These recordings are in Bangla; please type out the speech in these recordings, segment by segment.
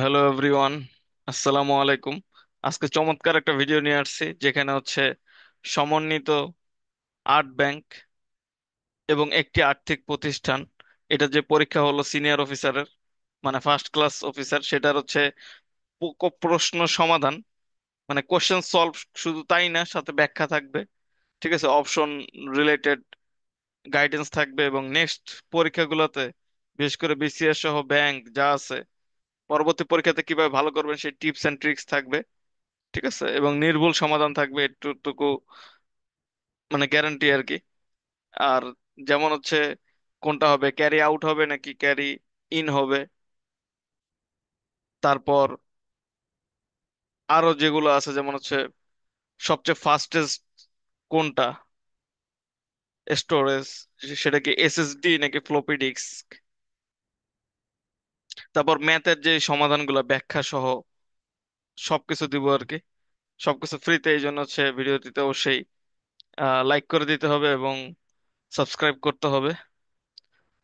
হ্যালো এভরিওয়ান, আসসালামু আলাইকুম। আজকে চমৎকার একটা ভিডিও নিয়ে আসছি যেখানে হচ্ছে সমন্বিত আর্ট ব্যাংক এবং একটি আর্থিক প্রতিষ্ঠান, এটা যে পরীক্ষা হলো সিনিয়র অফিসারের, মানে ফার্স্ট ক্লাস অফিসার, সেটার হচ্ছে প্রশ্ন সমাধান, মানে কোশ্চেন সলভ। শুধু তাই না, সাথে ব্যাখ্যা থাকবে, ঠিক আছে, অপশন রিলেটেড গাইডেন্স থাকবে, এবং নেক্সট পরীক্ষাগুলোতে বিশেষ করে বিসিএস সহ ব্যাংক যা আছে পরবর্তী পরীক্ষাতে কিভাবে ভালো করবেন সেই টিপস এন্ড ট্রিক্স থাকবে, ঠিক আছে, এবং নির্ভুল সমাধান থাকবে একটুটুকু, মানে গ্যারান্টি আর কি। আর যেমন হচ্ছে কোনটা হবে, ক্যারি আউট হবে নাকি ক্যারি ইন হবে, তারপর আরো যেগুলো আছে যেমন হচ্ছে সবচেয়ে ফাস্টেস্ট কোনটা স্টোরেজ, সেটা কি এসএসডি নাকি ফ্লপি ডিস্ক, তারপর ম্যাথের যে সমাধানগুলো ব্যাখ্যা সহ সবকিছু দিব আর কি। সবকিছু ফ্রিতে, এই জন্য হচ্ছে ভিডিওটিতে অবশ্যই লাইক করে দিতে হবে এবং সাবস্ক্রাইব করতে হবে,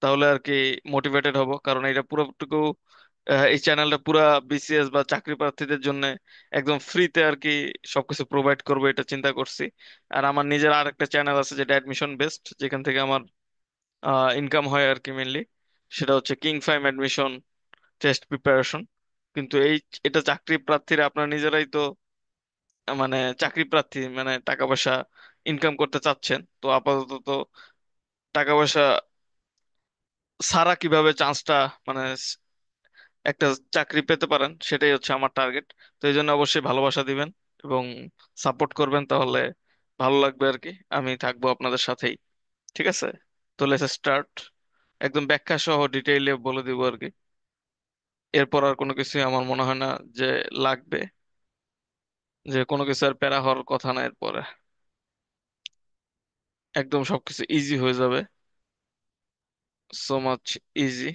তাহলে আর কি মোটিভেটেড হব, কারণ এটা পুরোটুকু এই চ্যানেলটা পুরা বিসিএস বা চাকরি প্রার্থীদের জন্য একদম ফ্রিতে আর কি সবকিছু প্রোভাইড করবো, এটা চিন্তা করছি। আর আমার নিজের আর একটা চ্যানেল আছে যেটা অ্যাডমিশন বেসড, যেখান থেকে আমার ইনকাম হয় আর কি মেনলি, সেটা হচ্ছে king Faim admission test preparation. কিন্তু এটা চাকরি প্রার্থীরা আপনারা নিজেরাই তো মানে চাকরি প্রার্থী, মানে টাকা পয়সা ইনকাম করতে চাচ্ছেন, তো আপাতত তো টাকা পয়সা ছাড়া কিভাবে চান্সটা, মানে একটা চাকরি পেতে পারেন, সেটাই হচ্ছে আমার টার্গেট। তো এই জন্য অবশ্যই ভালোবাসা দিবেন এবং সাপোর্ট করবেন, তাহলে ভালো লাগবে আর কি। আমি থাকবো আপনাদের সাথেই, ঠিক আছে। তো লেটস স্টার্ট, একদম ব্যাখ্যা সহ ডিটেইলে বলে দিব আর কি। এরপর আর কোনো কিছু আমার মনে হয় না যে লাগবে, যে কোনো কিছু আর প্যারা হওয়ার কথা না এরপরে, একদম সবকিছু ইজি হয়ে যাবে, সো মাচ ইজি।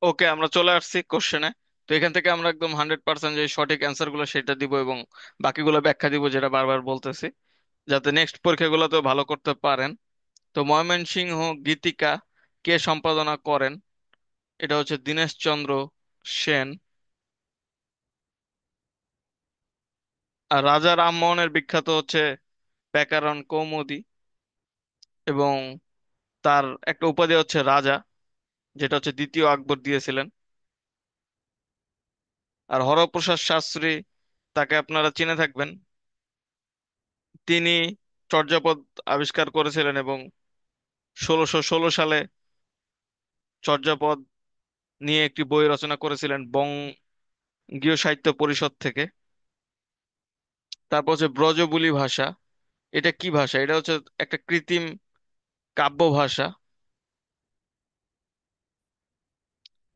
ওকে, আমরা চলে আসছি কোশ্চেনে। তো এখান থেকে আমরা একদম 100% যে সঠিক অ্যান্সার গুলো সেটা দিব, এবং বাকিগুলো ব্যাখ্যা দিব যেটা বারবার বলতেছি, যাতে নেক্সট পরীক্ষাগুলোতেও ভালো করতে পারেন। তো ময়মনসিংহ গীতিকা কে সম্পাদনা করেন? এটা হচ্ছে দীনেশ চন্দ্র সেন। আর রাজা রামমোহনের বিখ্যাত হচ্ছে ব্যাকরণ কৌমুদী, এবং তার একটা উপাধি হচ্ছে রাজা, যেটা হচ্ছে দ্বিতীয় আকবর দিয়েছিলেন। আর হরপ্রসাদ শাস্ত্রী, তাকে আপনারা চিনে থাকবেন, তিনি চর্যাপদ আবিষ্কার করেছিলেন এবং 1616 সালে চর্যাপদ নিয়ে একটি বই রচনা করেছিলেন বঙ্গীয় সাহিত্য পরিষদ থেকে। তারপর হচ্ছে ব্রজবুলি ভাষা, এটা কি ভাষা? এটা হচ্ছে একটা কৃত্রিম কাব্য ভাষা,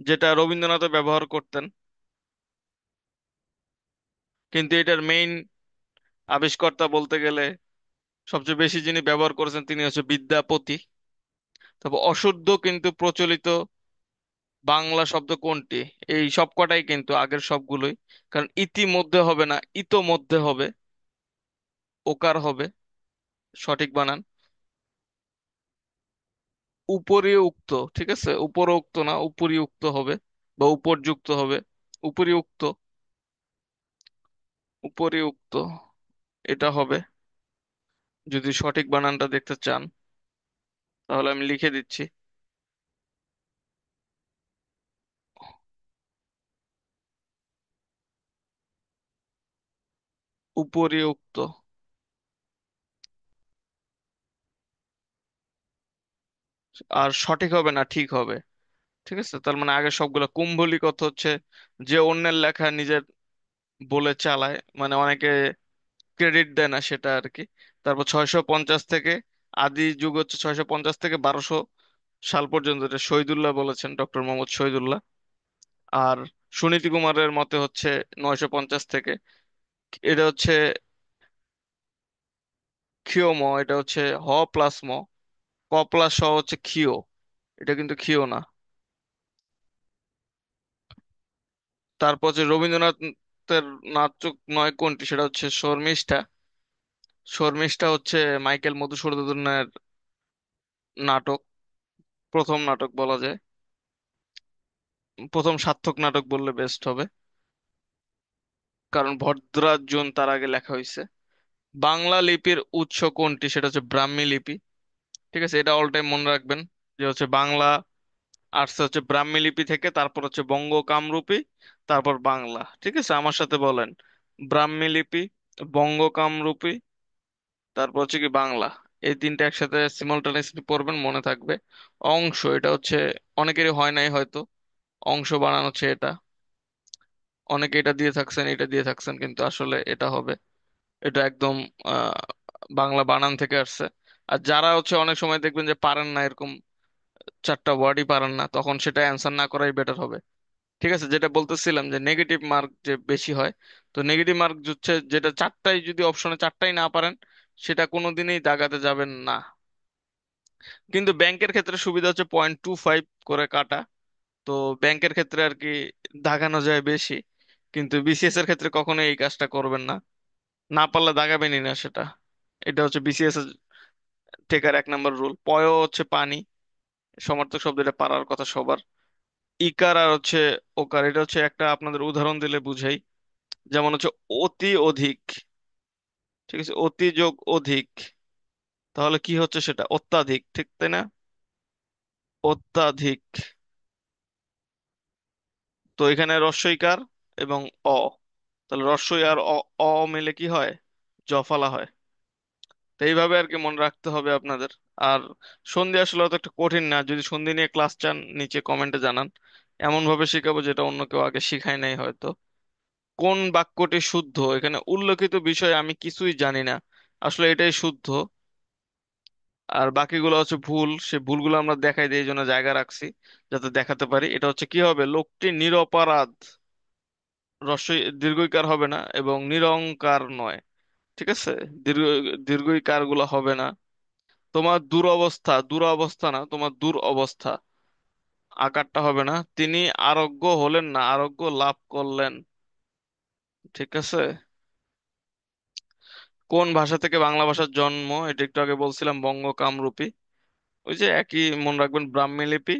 যেটা রবীন্দ্রনাথ ব্যবহার করতেন, কিন্তু এটার মেইন আবিষ্কর্তা বলতে গেলে সবচেয়ে বেশি যিনি ব্যবহার করেছেন তিনি হচ্ছে বিদ্যাপতি। তবে অশুদ্ধ কিন্তু প্রচলিত বাংলা শব্দ কোনটি? এই সব কটাই কিন্তু আগের সবগুলোই, কারণ ইতিমধ্যে হবে না, ইতোমধ্যে হবে, ওকার হবে সঠিক বানান। উপরিউক্ত, ঠিক আছে, উপরোক্ত না, উপরিউক্ত হবে, বা উপরযুক্ত হবে, উপরিউক্ত, উপরিউক্ত, এটা হবে। যদি সঠিক বানানটা দেখতে চান তাহলে আমি লিখে দিচ্ছি, উপরিউক্ত। আর সঠিক হবে না ঠিক হবে। ঠিক আছে, তার মানে আগে সবগুলো কুম্ভলিক অর্থ হচ্ছে যে অন্যের লেখা নিজের বলে চালায়, মানে অনেকে ক্রেডিট দেয় না সেটা আর কি। তারপর 650 থেকে, আদি যুগ হচ্ছে 650 থেকে 1200 সাল পর্যন্ত, এটা শহীদুল্লাহ বলেছেন, ডক্টর মোহাম্মদ শহীদুল্লাহ। আর সুনীতি কুমারের মতে হচ্ছে 950 থেকে। এটা হচ্ছে ক্ষিয়ম, এটা হচ্ছে হ প্লাস ম, ক প্লাস স হচ্ছে ক্ষিয়, এটা কিন্তু ক্ষিয় না। তারপর হচ্ছে রবীন্দ্রনাথের নাটক নয় কোনটি, সেটা হচ্ছে শর্মিষ্ঠা। শর্মিষ্ঠা হচ্ছে মাইকেল মধুসূদনের নাটক, প্রথম নাটক বলা যায়, প্রথম সার্থক নাটক বললে বেস্ট হবে, কারণ ভদ্রার্জুন তার আগে লেখা হয়েছে। বাংলা লিপির উৎস কোনটি, সেটা হচ্ছে ব্রাহ্মী লিপি। ঠিক আছে, এটা অল টাইম মনে রাখবেন, যে হচ্ছে বাংলা আসছে হচ্ছে ব্রাহ্মী লিপি থেকে, তারপর হচ্ছে বঙ্গ কামরূপী, তারপর বাংলা। ঠিক আছে, আমার সাথে বলেন, ব্রাহ্মী লিপি, বঙ্গ কামরূপী, তারপর হচ্ছে কি বাংলা। এই তিনটা একসাথে সিমultaneously পড়বেন, মনে থাকবে। অংশ, এটা হচ্ছে অনেকেরই হয় নাই হয়তো, অংশ বানানো হচ্ছে এটা, অনেকে এটা দিয়ে থাকছেন এটা দিয়ে থাকছেন, কিন্তু আসলে এটা হবে, এটা একদম আহ বাংলা বানান থেকে আসছে। আর যারা হচ্ছে অনেক সময় দেখবেন যে পারেন না, এরকম চারটা ওয়ার্ডই পারেন না, তখন সেটা অ্যান্সার না করাই বেটার হবে। ঠিক আছে, যেটা বলতেছিলাম যে নেগেটিভ মার্ক যে বেশি হয়, তো নেগেটিভ মার্ক হচ্ছে যেটা চারটাই, যদি অপশনে চারটাই না পারেন, সেটা কোনোদিনই দাগাতে যাবেন না। কিন্তু ব্যাংকের ক্ষেত্রে সুবিধা হচ্ছে 0.25 করে কাটা, তো ব্যাংকের ক্ষেত্রে আর কি দাগানো যায় বেশি। কিন্তু বিসিএস এর ক্ষেত্রে কখনো এই কাজটা করবেন না, না পারলে দাগাবেনই না সেটা। এটা হচ্ছে বিসিএস এর টেকার 1 নম্বর রুল। পয় হচ্ছে পানি, সমার্থক শব্দ, এটা পারার কথা সবার। ইকার আর হচ্ছে ওকার, এটা হচ্ছে একটা আপনাদের উদাহরণ দিলে বুঝাই, যেমন হচ্ছে অতি অধিক। ঠিক আছে, অতি যোগ অধিক, তাহলে কি হচ্ছে সেটা অত্যাধিক, ঠিক তাই না? অত্যাধিক। তো এখানে রস্বইকার এবং অ, তাহলে রস্বই আর অ, অ মিলে কি হয়, জফলা হয়। তো এইভাবে আর কি মনে রাখতে হবে আপনাদের। আর সন্ধি আসলে অত একটা কঠিন না, যদি সন্ধি নিয়ে ক্লাস চান নিচে কমেন্টে জানান, এমন ভাবে শিখাবো যেটা অন্য কেউ আগে শিখায় নাই হয়তো। কোন বাক্যটি শুদ্ধ, এখানে উল্লেখিত বিষয় আমি কিছুই জানি না, আসলে এটাই শুদ্ধ। আর বাকিগুলো হচ্ছে ভুল, সে ভুলগুলো আমরা দেখাই দিই, এই জন্য জায়গা রাখছি যাতে দেখাতে পারি। এটা হচ্ছে কি হবে, লোকটি নিরপরাধ, রস্বই দীর্ঘইকার হবে না, এবং নিরঙ্কার নয়। ঠিক আছে, দীর্ঘ দীর্ঘইকার গুলো হবে না। তোমার দুরবস্থা, দুরবস্থা না, তোমার দুরবস্থা, আকারটা হবে না। তিনি আরোগ্য হলেন না, আরোগ্য লাভ করলেন। ঠিক আছে। কোন ভাষা থেকে বাংলা ভাষার জন্ম, এটা একটু আগে বলছিলাম, বঙ্গ কামরূপী। ওই যে একই, মনে রাখবেন, ব্রাহ্মী লিপি,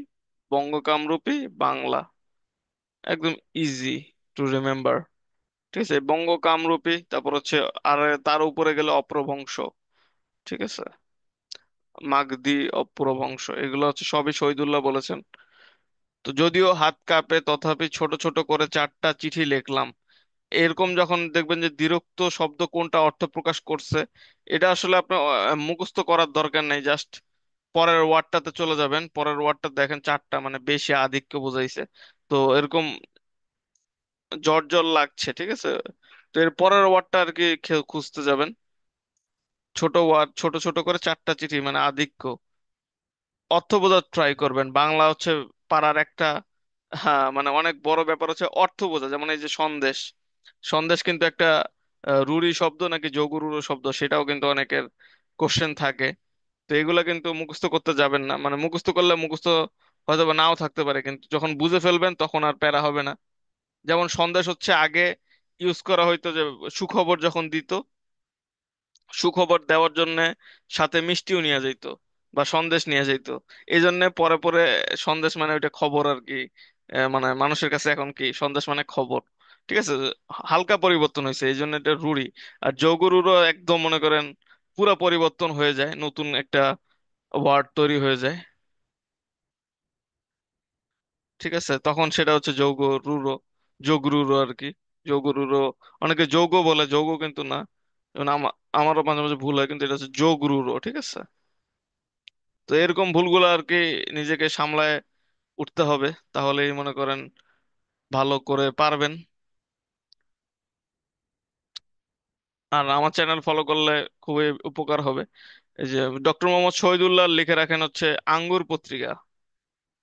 বঙ্গ কামরূপী, বাংলা, একদম ইজি টু রিমেম্বার। ঠিক আছে, বঙ্গ কামরূপী, তারপর হচ্ছে আর তার উপরে গেলে অপ্রভংশ। ঠিক আছে, মাগধি, অপ্রভংশ, এগুলো হচ্ছে সবই শহীদুল্লাহ বলেছেন। তো যদিও হাত কাঁপে তথাপি ছোট ছোট করে 4টা চিঠি লিখলাম, এরকম যখন দেখবেন যে দ্বিরুক্ত শব্দ কোনটা অর্থ প্রকাশ করছে, এটা আসলে আপনার মুখস্থ করার দরকার নেই, জাস্ট পরের ওয়ার্ডটাতে চলে যাবেন, পরের ওয়ার্ডটা দেখেন 4টা, মানে বেশি আধিক্য বোঝাইছে। তো এরকম জ্বর জ্বর লাগছে, ঠিক আছে, তো এর পরের ওয়ার্ডটা আর কি খুঁজতে যাবেন, ছোট ওয়ার্ড, ছোট ছোট করে 4টা চিঠি, মানে আধিক্য। অর্থ বোঝার ট্রাই করবেন, বাংলা হচ্ছে পারার একটা, হ্যাঁ মানে অনেক বড় ব্যাপার হচ্ছে অর্থ বোঝা। যেমন এই যে সন্দেশ, সন্দেশ কিন্তু একটা রুড়ি শব্দ নাকি যোগরূঢ় শব্দ, সেটাও কিন্তু অনেকের কোশ্চেন থাকে। তো এগুলা কিন্তু মুখস্থ করতে যাবেন না, মানে মুখস্থ করলে মুখস্থ হয়তো বা নাও থাকতে পারে, কিন্তু যখন বুঝে ফেলবেন তখন আর প্যারা হবে না। যেমন সন্দেশ হচ্ছে আগে ইউজ করা হয়তো যে সুখবর যখন দিত, সুখবর দেওয়ার জন্য সাথে মিষ্টিও নিয়ে যাইতো বা সন্দেশ নিয়ে যাইতো, এই জন্য পরে পরে সন্দেশ মানে ওইটা খবর আর কি। মানে মানুষের কাছে এখন কি সন্দেশ মানে খবর। ঠিক আছে, হালকা পরিবর্তন হয়েছে, এই জন্য এটা রুড়ি। আর যোগরুরও একদম মনে করেন পুরা পরিবর্তন হয়ে যায়, নতুন একটা ওয়ার্ড তৈরি হয়ে যায়। ঠিক আছে, তখন সেটা হচ্ছে যৌগ রুরো, যোগরুরো আর কি, যোগরুরো। অনেকে যৌগ বলে, যৌগ কিন্তু না। যেমন আমারও মাঝে মাঝে ভুল হয়, কিন্তু এটা হচ্ছে যোগরুরো। ঠিক আছে। তো এরকম ভুলগুলো আর কি নিজেকে সামলায় উঠতে হবে, তাহলেই মনে করেন ভালো করে পারবেন। আর আমার চ্যানেল ফলো করলে খুবই উপকার হবে। এই যে ডক্টর মোহাম্মদ শহীদুল্লাহ লিখে রাখেন হচ্ছে আঙ্গুর পত্রিকা,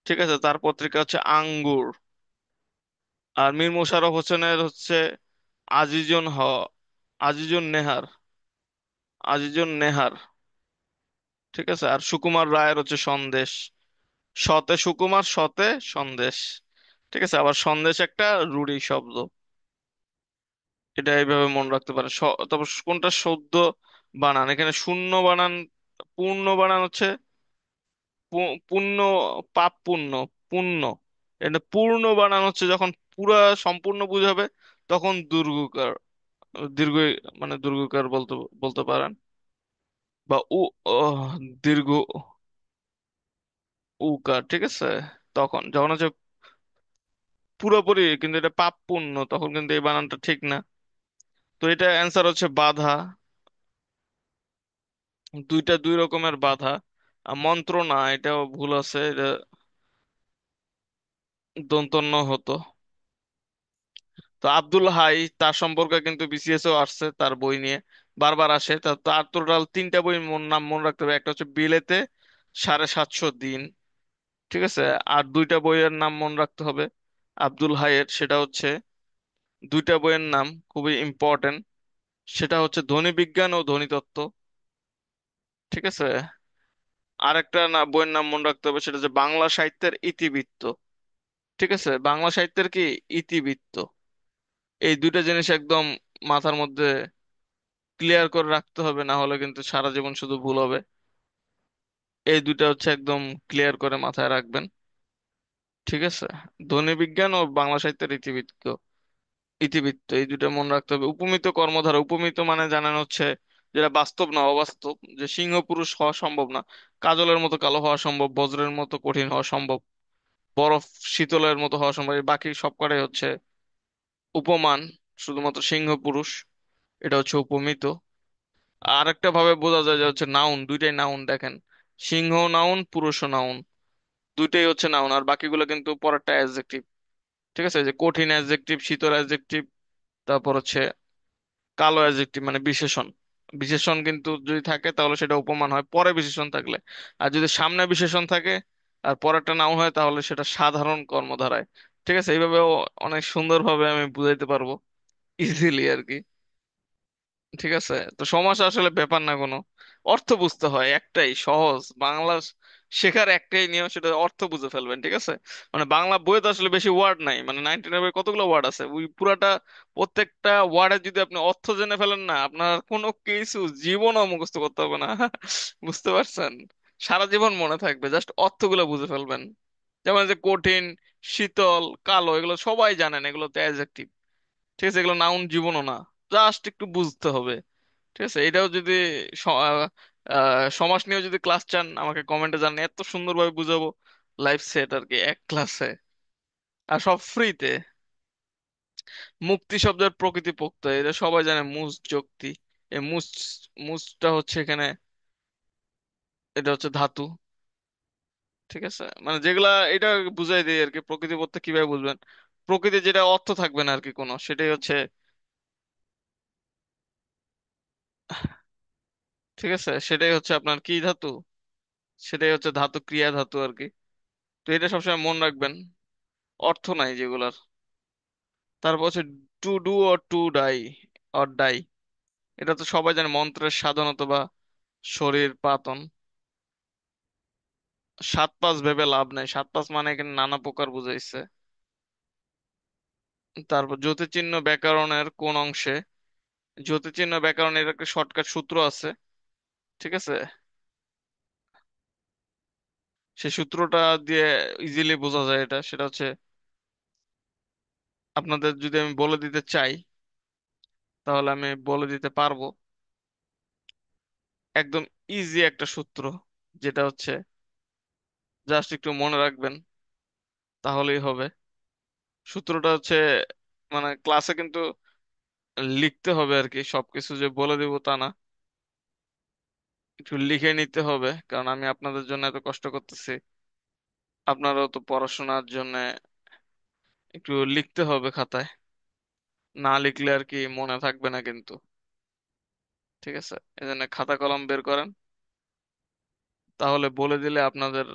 ঠিক আছে, তার পত্রিকা হচ্ছে আঙ্গুর। আর মীর মোশাররফ হোসেনের হচ্ছে আজিজুন হ আজিজুন নেহার, আজিজুন নেহার, ঠিক আছে। আর সুকুমার রায়ের হচ্ছে সন্দেশ, সতে সুকুমার, সতে সন্দেশ, ঠিক আছে। আবার সন্দেশ একটা রুড়ি শব্দ, এটা এইভাবে মনে রাখতে পারে। তারপর কোনটা শুদ্ধ বানান, এখানে শূন্য বানান, পূর্ণ বানান হচ্ছে পূর্ণ, পাপ পূর্ণ, পূর্ণ। এটা পূর্ণ বানান হচ্ছে যখন পুরা সম্পূর্ণ বুঝাবে, তখন দীর্ঘকার, দীর্ঘ, মানে দীর্ঘকার বলতে বলতে পারেন, বা দীর্ঘ উকার, ঠিক আছে। তখন যখন হচ্ছে পুরোপুরি কিন্তু এটা পাপ পূর্ণ, তখন কিন্তু এই বানানটা ঠিক না। তো এটা অ্যান্সার হচ্ছে বাধা, দুইটা দুই রকমের বাধা। মন্ত্র না, এটাও ভুল আছে, এটা দন্তন্য হতো। তো আব্দুল হাই, তার সম্পর্কে কিন্তু বিসিএস ও আসছে, তার বই নিয়ে বারবার আসে। তার টোটাল তিনটা বই নাম মনে রাখতে হবে, একটা হচ্ছে বিলেতে 750 দিন, ঠিক আছে। আর দুইটা বইয়ের নাম মনে রাখতে হবে আব্দুল হাইয়ের, সেটা হচ্ছে, দুইটা বইয়ের নাম খুবই ইম্পর্টেন্ট, সেটা হচ্ছে ধ্বনি বিজ্ঞান ও ধ্বনিতত্ত্ব, ঠিক আছে। আর একটা না বইয়ের নাম মনে রাখতে হবে, সেটা হচ্ছে বাংলা সাহিত্যের ইতিবৃত্ত, ঠিক আছে, বাংলা সাহিত্যের কি ইতিবৃত্ত। এই দুইটা জিনিস একদম মাথার মধ্যে ক্লিয়ার করে রাখতে হবে, না হলে কিন্তু সারা জীবন শুধু ভুল হবে। এই দুইটা হচ্ছে একদম ক্লিয়ার করে মাথায় রাখবেন, ঠিক আছে। ধ্বনি বিজ্ঞান ও বাংলা সাহিত্যের ইতিবৃত্ত, ইতিবৃত্ত এই দুইটা মনে রাখতে হবে। উপমিত কর্মধারা, উপমিত মানে জানেন হচ্ছে যেটা বাস্তব না অবাস্তব, যে সিংহ পুরুষ হওয়া সম্ভব না, কাজলের মতো কালো হওয়া সম্ভব, বজ্রের মতো কঠিন হওয়া সম্ভব, বরফ শীতলের মতো হওয়া সম্ভব, এই বাকি সব কটাই হচ্ছে উপমান, শুধুমাত্র সিংহ পুরুষ এটা হচ্ছে উপমিত। আর একটা ভাবে বোঝা যায় যে হচ্ছে নাউন, দুইটাই নাউন দেখেন, সিংহ নাউন, পুরুষ নাউন, দুইটাই হচ্ছে নাউন, আর বাকিগুলো কিন্তু পরেরটা অ্যাডজেক্টিভ, ঠিক আছে। যে কঠিন অ্যাডজেক্টিভ, শীতল অ্যাডজেক্টিভ, তারপর হচ্ছে কালো অ্যাডজেক্টিভ মানে বিশেষণ। বিশেষণ কিন্তু যদি থাকে তাহলে সেটা উপমান হয় পরে বিশেষণ থাকলে, আর যদি সামনে বিশেষণ থাকে আর পরেরটা নাউন হয় তাহলে সেটা সাধারণ কর্মধারায়, ঠিক আছে। এইভাবেও অনেক সুন্দরভাবে আমি বুঝাইতে পারবো, ইজিলি আর কি, ঠিক আছে। তো সমাস আসলে ব্যাপার না কোনো, অর্থ বুঝতে হয়, একটাই সহজ বাংলা শেখার একটাই নিয়ম, সেটা অর্থ বুঝে ফেলবেন, ঠিক আছে। মানে বাংলা বইয়ে তো আসলে বেশি ওয়ার্ড নাই, মানে 99 কতগুলো ওয়ার্ড আছে, ওই পুরাটা প্রত্যেকটা ওয়ার্ডের যদি আপনি অর্থ জেনে ফেলেন না, আপনার কোনো কিছু জীবনও মুখস্থ করতে হবে না। বুঝতে পারছেন? সারা জীবন মনে থাকবে, জাস্ট অর্থগুলো বুঝে ফেলবেন। যেমন যে কঠিন, শীতল, কালো, এগুলো সবাই জানেন, এগুলো তো অ্যাডজেক্টিভ, ঠিক আছে, এগুলো নাউন জীবনও না, জাস্ট একটু বুঝতে হবে, ঠিক আছে। এটাও যদি সমাজ নিয়েও যদি ক্লাস চান আমাকে কমেন্টে জানান, এত সুন্দরভাবে বুঝাবো, লাইভ সেট আর কি এক ক্লাসে, আর সব ফ্রিতে। মুক্তি শব্দের প্রকৃতি পোক্ত, এটা সবাই জানে, মুস যুক্তি। এই মুসটা হচ্ছে এখানে, এটা হচ্ছে ধাতু, ঠিক আছে। মানে যেগুলা এটা বুঝাই দেয় আর কি, প্রকৃতি পড়তে কিভাবে বুঝবেন, প্রকৃতি যেটা অর্থ থাকবে না আর কি কোনো, সেটাই হচ্ছে, ঠিক আছে, সেটাই হচ্ছে আপনার কি ধাতু, সেটাই হচ্ছে ধাতু, ক্রিয়া ধাতু আর কি। তো এটা সবসময় মনে রাখবেন, অর্থ নাই যেগুলার। তারপর হচ্ছে to do or to die, or die, এটা তো সবাই জানে, মন্ত্রের সাধন অথবা শরীর পাতন। সাত পাঁচ ভেবে লাভ নাই, সাত পাঁচ মানে এখানে নানা প্রকার বুঝাইছে। তারপর জ্যোতির্চিহ্ন ব্যাকরণের কোন অংশে, জ্যোতির্চিহ্ন ব্যাকরণের একটা শর্টকাট সূত্র আছে, ঠিক আছে। সেই সূত্রটা দিয়ে ইজিলি বোঝা যায় এটা, সেটা হচ্ছে, আপনাদের যদি আমি বলে দিতে চাই তাহলে আমি বলে দিতে পারবো। একদম ইজি একটা সূত্র, যেটা হচ্ছে জাস্ট একটু মনে রাখবেন তাহলেই হবে। সূত্রটা হচ্ছে, মানে ক্লাসে কিন্তু লিখতে হবে আর কি, সবকিছু যে বলে দিব তা না, একটু লিখে নিতে হবে, কারণ আমি আপনাদের জন্য এত কষ্ট করতেছি। আপনারাও তো পড়াশোনার জন্য একটু লিখতে হবে খাতায়। না লিখলে আর কি মনে থাকবে না কিন্তু। ঠিক আছে, এই জন্য খাতা কলম বের করেন, তাহলে বলে দিলে আপনাদের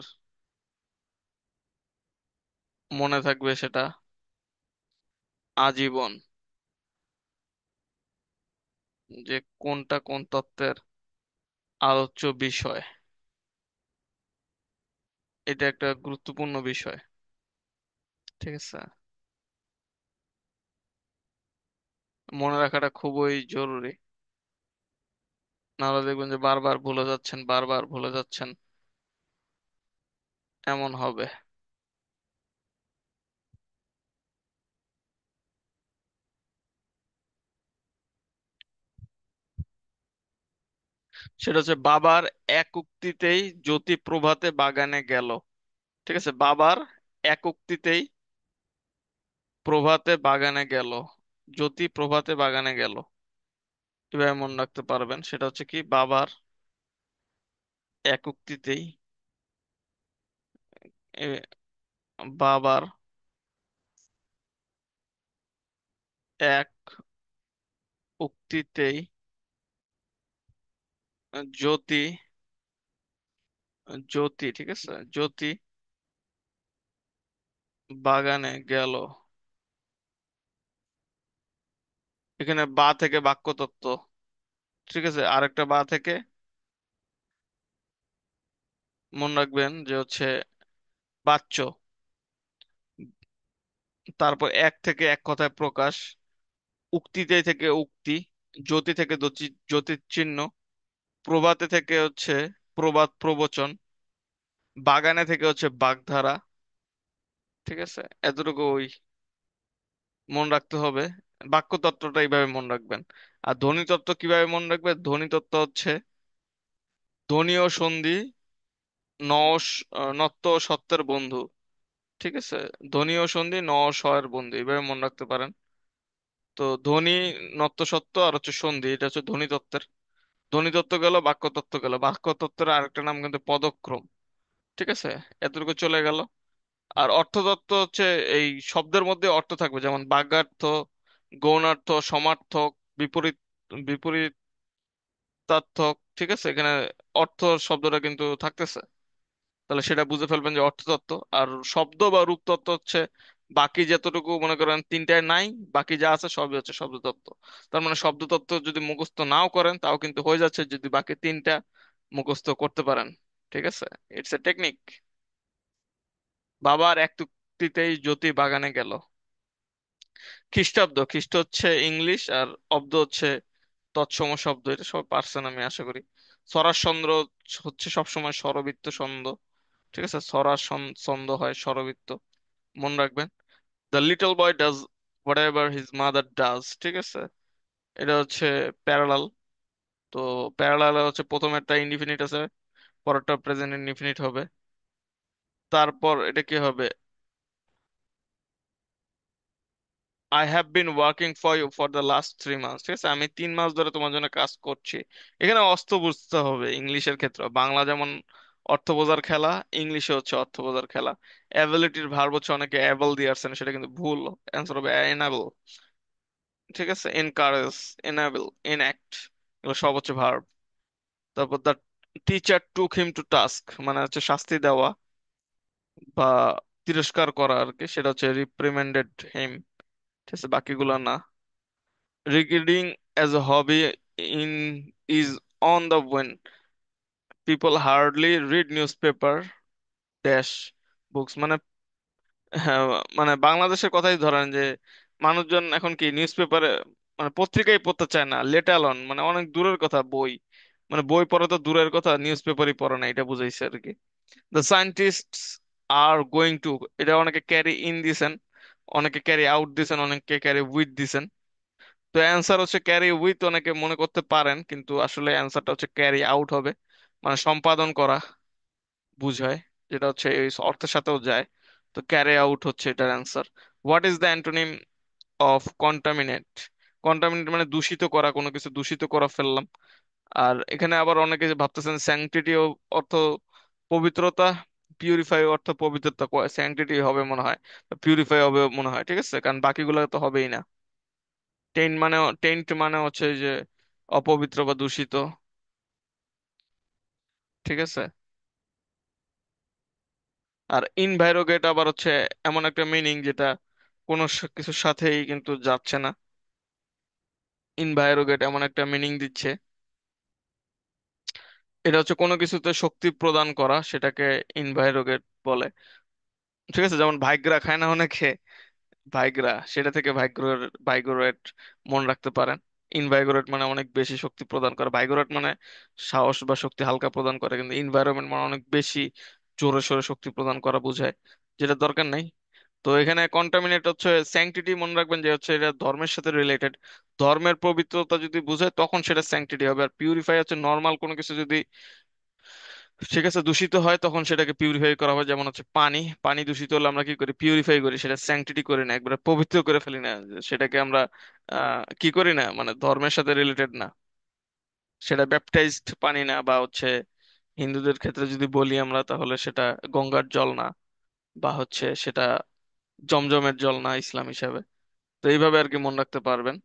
মনে থাকবে সেটা আজীবন, যে কোনটা কোন তত্ত্বের আলোচ্য বিষয়। এটা একটা গুরুত্বপূর্ণ বিষয়। ঠিক আছে, মনে রাখাটা খুবই জরুরি। নাহলে দেখবেন যে বারবার ভুলে যাচ্ছেন, বারবার ভুলে যাচ্ছেন, এমন হবে। সেটা হচ্ছে বাবার এক উক্তিতেই জ্যোতি প্রভাতে বাগানে গেল। ঠিক আছে, বাবার এক উক্তিতেই প্রভাতে বাগানে গেল, জ্যোতি প্রভাতে বাগানে গেল। কিভাবে মনে রাখতে পারবেন? সেটা হচ্ছে কি, বাবার এক উক্তিতেই, এ, বাবার এক উক্তিতেই জ্যোতি, জ্যোতি, ঠিক আছে, জ্যোতি বাগানে গেল। এখানে বা থেকে বাক্যতত্ত্ব। ঠিক আছে, আরেকটা বা থেকে মনে রাখবেন যে হচ্ছে বাচ্য। তারপর এক থেকে এক কথায় প্রকাশ, উক্তিতে থেকে উক্তি, জ্যোতি থেকে জ্যোতির চিহ্ন, প্রভাতে থেকে হচ্ছে প্রবাদ প্রবচন, বাগানে থেকে হচ্ছে বাগধারা। ঠিক আছে, এতটুকু ওই মনে রাখতে হবে। বাক্যতত্ত্বটা এইভাবে মনে রাখবেন। আর ধ্বনিতত্ত্ব কিভাবে মনে রাখবে? ধ্বনিতত্ত্ব হচ্ছে ধ্বনি ও সন্ধি, নত্ব ও সত্বের বন্ধু। ঠিক আছে, ধ্বনি ও সন্ধি ন ও স এর বন্ধু, এইভাবে মনে রাখতে পারেন। তো ধ্বনি, নত্ব সত্ব আর হচ্ছে সন্ধি, এটা হচ্ছে ধ্বনিতত্ত্বের। ধ্বনিতত্ত্ব গেল, বাক্যতত্ত্ব গেল। বাক্যতত্ত্বের আরেকটা নাম কিন্তু পদক্রম। ঠিক আছে, এতটুকু চলে গেল। আর অর্থতত্ত্ব হচ্ছে এই শব্দের মধ্যে অর্থ থাকবে, যেমন বাগ্যার্থ, গৌণার্থ, সমার্থক, বিপরীত বিপরীতার্থক। ঠিক আছে, এখানে অর্থ শব্দটা কিন্তু থাকতেছে, তাহলে সেটা বুঝে ফেলবেন যে অর্থতত্ত্ব। আর শব্দ বা রূপতত্ত্ব হচ্ছে বাকি যতটুকু মনে করেন তিনটায় নাই, বাকি যা আছে সবই হচ্ছে শব্দতত্ত্ব। তার মানে শব্দতত্ত্ব যদি মুখস্থ নাও করেন তাও কিন্তু হয়ে যাচ্ছে, যদি বাকি তিনটা মুখস্থ করতে পারেন। ঠিক আছে, ইটস এ টেকনিক। বাবার এক চুক্তিতেই জ্যোতি বাগানে গেল। খ্রিস্টাব্দ, খ্রিস্ট হচ্ছে ইংলিশ, আর অব্দ হচ্ছে তৎসম শব্দ, এটা সবাই পারছেন আমি আশা করি। স্বরাজচন্দ্র হচ্ছে সবসময় স্বরবৃত্ত ছন্দ। ঠিক আছে, ছন্দ হয় স্বরবৃত্ত, মনে রাখবেন। The little boy does what ever his mother does. ঠিক আছে, এটা হচ্ছে প্যারালাল। তো প্যারালাল হচ্ছে প্রথমেরটা ইনডিফিনিট আছে, পরেরটা প্রেজেন্ট ইনডিফিনিট হবে। তারপর এটা কি হবে? I have been working for you for the last 3 months. ঠিক আছে, আমি 3 মাস ধরে তোমার জন্য কাজ করছি। এখানে অর্থ বুঝতে হবে ইংলিশের ক্ষেত্রে। বাংলা যেমন অর্থ বোঝার খেলা, ইংলিশে হচ্ছে অর্থ বোঝার খেলা। অ্যাবিলিটির ভার্ব হচ্ছে অনেকে অ্যাবল দিয়ে আসছেন, সেটা কিন্তু ভুল। অ্যান্সার হবে এনাবল। ঠিক আছে, এনকারেজ, এনাবল, এনঅ্যাক্ট, এগুলো সব হচ্ছে ভার্ব। তারপর the teacher took him to task, মানে হচ্ছে শাস্তি দেওয়া বা তিরস্কার করা আর কি, সেটা হচ্ছে রিপ্রিমেন্ডেড হিম। ঠিক আছে, বাকিগুলো না। Reading as a hobby in is on the wane. People hardly read newspaper dash books, মানে হ্যাঁ, মানে বাংলাদেশের কথাই ধরেন যে মানুষজন এখন কি নিউজ পেপারে, মানে পত্রিকাই পড়তে চায় না, লেট অ্যালোন মানে অনেক দূরের কথা বই, মানে বই পড়া তো দূরের কথা, নিউজ পেপারই পড়ে না, এটা বুঝাইছে আর কি। The scientists are going to, এটা অনেকে ক্যারি ইন দিছেন, অনেকে ক্যারি আউট দিছেন, অনেকে ক্যারি উইথ দিছেন। তো অ্যান্সার হচ্ছে ক্যারি উইথ, অনেকে মনে করতে পারেন, কিন্তু আসলে অ্যান্সারটা হচ্ছে ক্যারি আউট হবে, মানে সম্পাদন করা বুঝায়, যেটা হচ্ছে এই অর্থের সাথেও যায়। তো ক্যারি আউট হচ্ছে এটার answer. What is the antonym of contaminate? Contaminate মানে দূষিত করা, কোনো কিছু দূষিত করা ফেললাম। আর এখানে আবার অনেকে ভাবতেছেন স্যাংটিটি অর্থ পবিত্রতা, পিউরিফাই অর্থ পবিত্রতা, স্যাংটিটি হবে মনে হয়, পিউরিফাই হবে মনে হয়, ঠিক আছে, কারণ বাকিগুলো তো হবেই না। টেন্ট মানে হচ্ছে যে অপবিত্র বা দূষিত, ঠিক আছে। আর ইনভাইরোগেট আবার হচ্ছে এমন একটা মিনিং যেটা কোনো কিছুর সাথেই কিন্তু যাচ্ছে না। ইনভাইরোগেট এমন একটা মিনিং দিচ্ছে, এটা হচ্ছে কোনো কিছুতে শক্তি প্রদান করা, সেটাকে ইনভাইরোগেট বলে। ঠিক আছে, যেমন ভাইগ্রা খায় না অনেকে, ভাইগ্রা, সেটা থেকে ভাইগোরেট মনে রাখতে পারেন। ইনভাইগোরেট মানে অনেক বেশি শক্তি প্রদান করে, ভাইগোরেট মানে সাহস বা শক্তি হালকা প্রদান করে, কিন্তু ইনভায়রনমেন্ট মানে অনেক বেশি জোরে সোরে শক্তি প্রদান করা বোঝায়, যেটা দরকার নাই। তো এখানে কন্টামিনেট হচ্ছে স্যাংটিটি, মনে রাখবেন যে হচ্ছে এটা ধর্মের সাথে রিলেটেড। ধর্মের পবিত্রতা যদি বোঝায় তখন সেটা স্যাংটিটি হবে। আর পিউরিফাই হচ্ছে নর্মাল কোনো কিছু যদি, ঠিক আছে, দূষিত হয় তখন সেটাকে পিউরিফাই করা হয়। যেমন হচ্ছে পানি, পানি দূষিত হলে আমরা কি করি, পিউরিফাই করি, সেটা স্যাংটিটি করি না, একবারে পবিত্র করে ফেলি না, সেটাকে আমরা কি করি না, মানে ধর্মের সাথে রিলেটেড না, সেটা ব্যাপটাইজড পানি না, বা হচ্ছে হিন্দুদের ক্ষেত্রে যদি বলি আমরা তাহলে সেটা গঙ্গার জল না, বা হচ্ছে সেটা জমজমের জল না ইসলাম হিসাবে। তো এইভাবে আর কি মনে রাখতে পারবেন।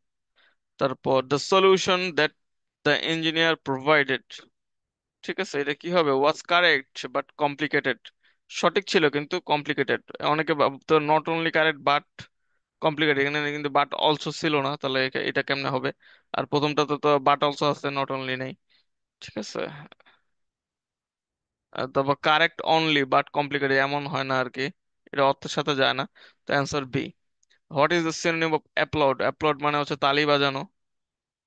তারপর the solution that the engineer provided, ঠিক আছে, এটা কি হবে, ওয়াজ কারেক্ট বাট কমপ্লিকেটেড। সঠিক ছিল কিন্তু কমপ্লিকেটেড। অনেকে ভাবতো not only correct but complicated, এখানে কিন্তু বাট অলসো ছিল না, তাহলে এটা কেমনে হবে। আর প্রথমটা তো বাট অলসো আছে, নট অনলি নেই, ঠিক আছে। আর তারপর কারেক্ট অনলি বাট কমপ্লিকেটেড এমন হয় না আর কি, এটা অর্থের সাথে যায় না। তো answer B. What is the synonym of applaud? Applaud মানে হচ্ছে তালি বাজানো।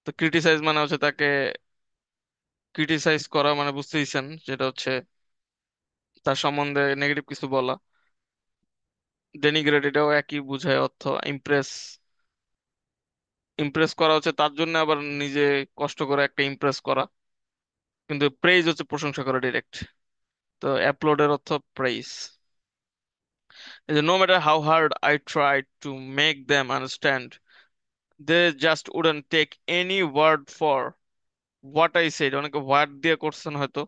তো ক্রিটিসাইজ মানে হচ্ছে তাকে ক্রিটিসাইজ করা, মানে বুঝতেইছেন, যেটা হচ্ছে তার সম্বন্ধে নেগেটিভ কিছু বলা। ডেনিগ্রেট, এটাও একই বুঝায় অর্থ। ইমপ্রেস, ইমপ্রেস করা হচ্ছে তার জন্য আবার নিজে কষ্ট করে একটা ইমপ্রেস করা। কিন্তু প্রেইজ হচ্ছে প্রশংসা করা ডিরেক্ট। তো অ্যাপ্লোডের অর্থ প্রেইজ। এই যে no matter how hard I try to make them understand, they just wouldn't take any word for what I said. অনেকে হোয়াট দিয়ে করছেন হয়তো,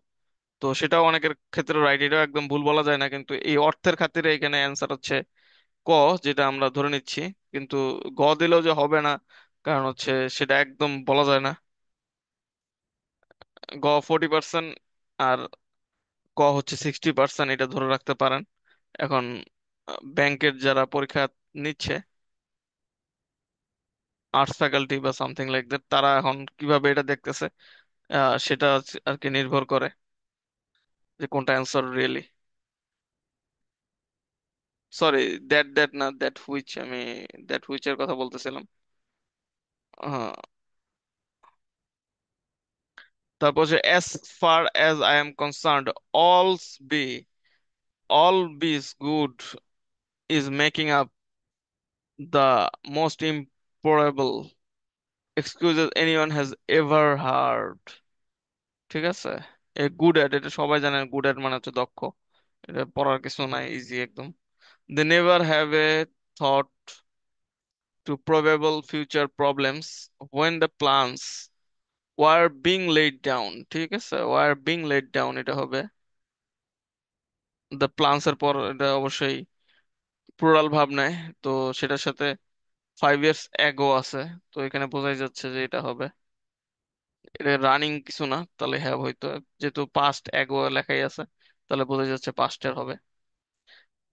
তো সেটাও অনেকের ক্ষেত্রে রাইট, এটাও একদম ভুল বলা যায় না, কিন্তু এই অর্থের খাতিরে এখানে অ্যান্সার হচ্ছে ক, যেটা আমরা ধরে নিচ্ছি। কিন্তু দিলেও যে হবে না, কারণ হচ্ছে সেটা একদম বলা যায় না। 40%, আর হচ্ছে 60%, এটা ধরে রাখতে পারেন। এখন ব্যাংকের যারা পরীক্ষা নিচ্ছে, আর্টস ফ্যাকাল্টি বা সামথিং লাইক দ্যাট, তারা এখন কিভাবে এটা দেখতেছে, সেটা আর কি নির্ভর করে যে কোনটা অ্যান্সার রিয়েলি। সরি, দ্যাট না, দ্যাট হুইচ, আমি দ্যাট হুইচ এর কথা বলতেছিলাম। হ্যাঁ। তারপর যে as far as I am concerned, all's be, all be's good is making up the most improbable excuses anyone has ever heard, ঠিক আছে। এই গুড অ্যাট, এটা সবাই জানে, গুড অ্যাট মানে হচ্ছে দক্ষ, এটা পড়ার কিছু নাই, ইজি একদম। They never have a thought to probable future problems when the plans were being laid down, ঠিক আছে, were being laid down এটা হবে। the plans এর পর এটা অবশ্যই প্লুরাল ভাব নেয়, তো সেটার সাথে 5 years ago আছে, তো এখানে বোঝাই যাচ্ছে যে এটা হবে। এটা রানিং কিছু না, তাহলে হ্যাভ হইতো, যেহেতু পাস্ট ago লেখাই আছে, তাহলে বোঝা যাচ্ছে পাস্টের হবে।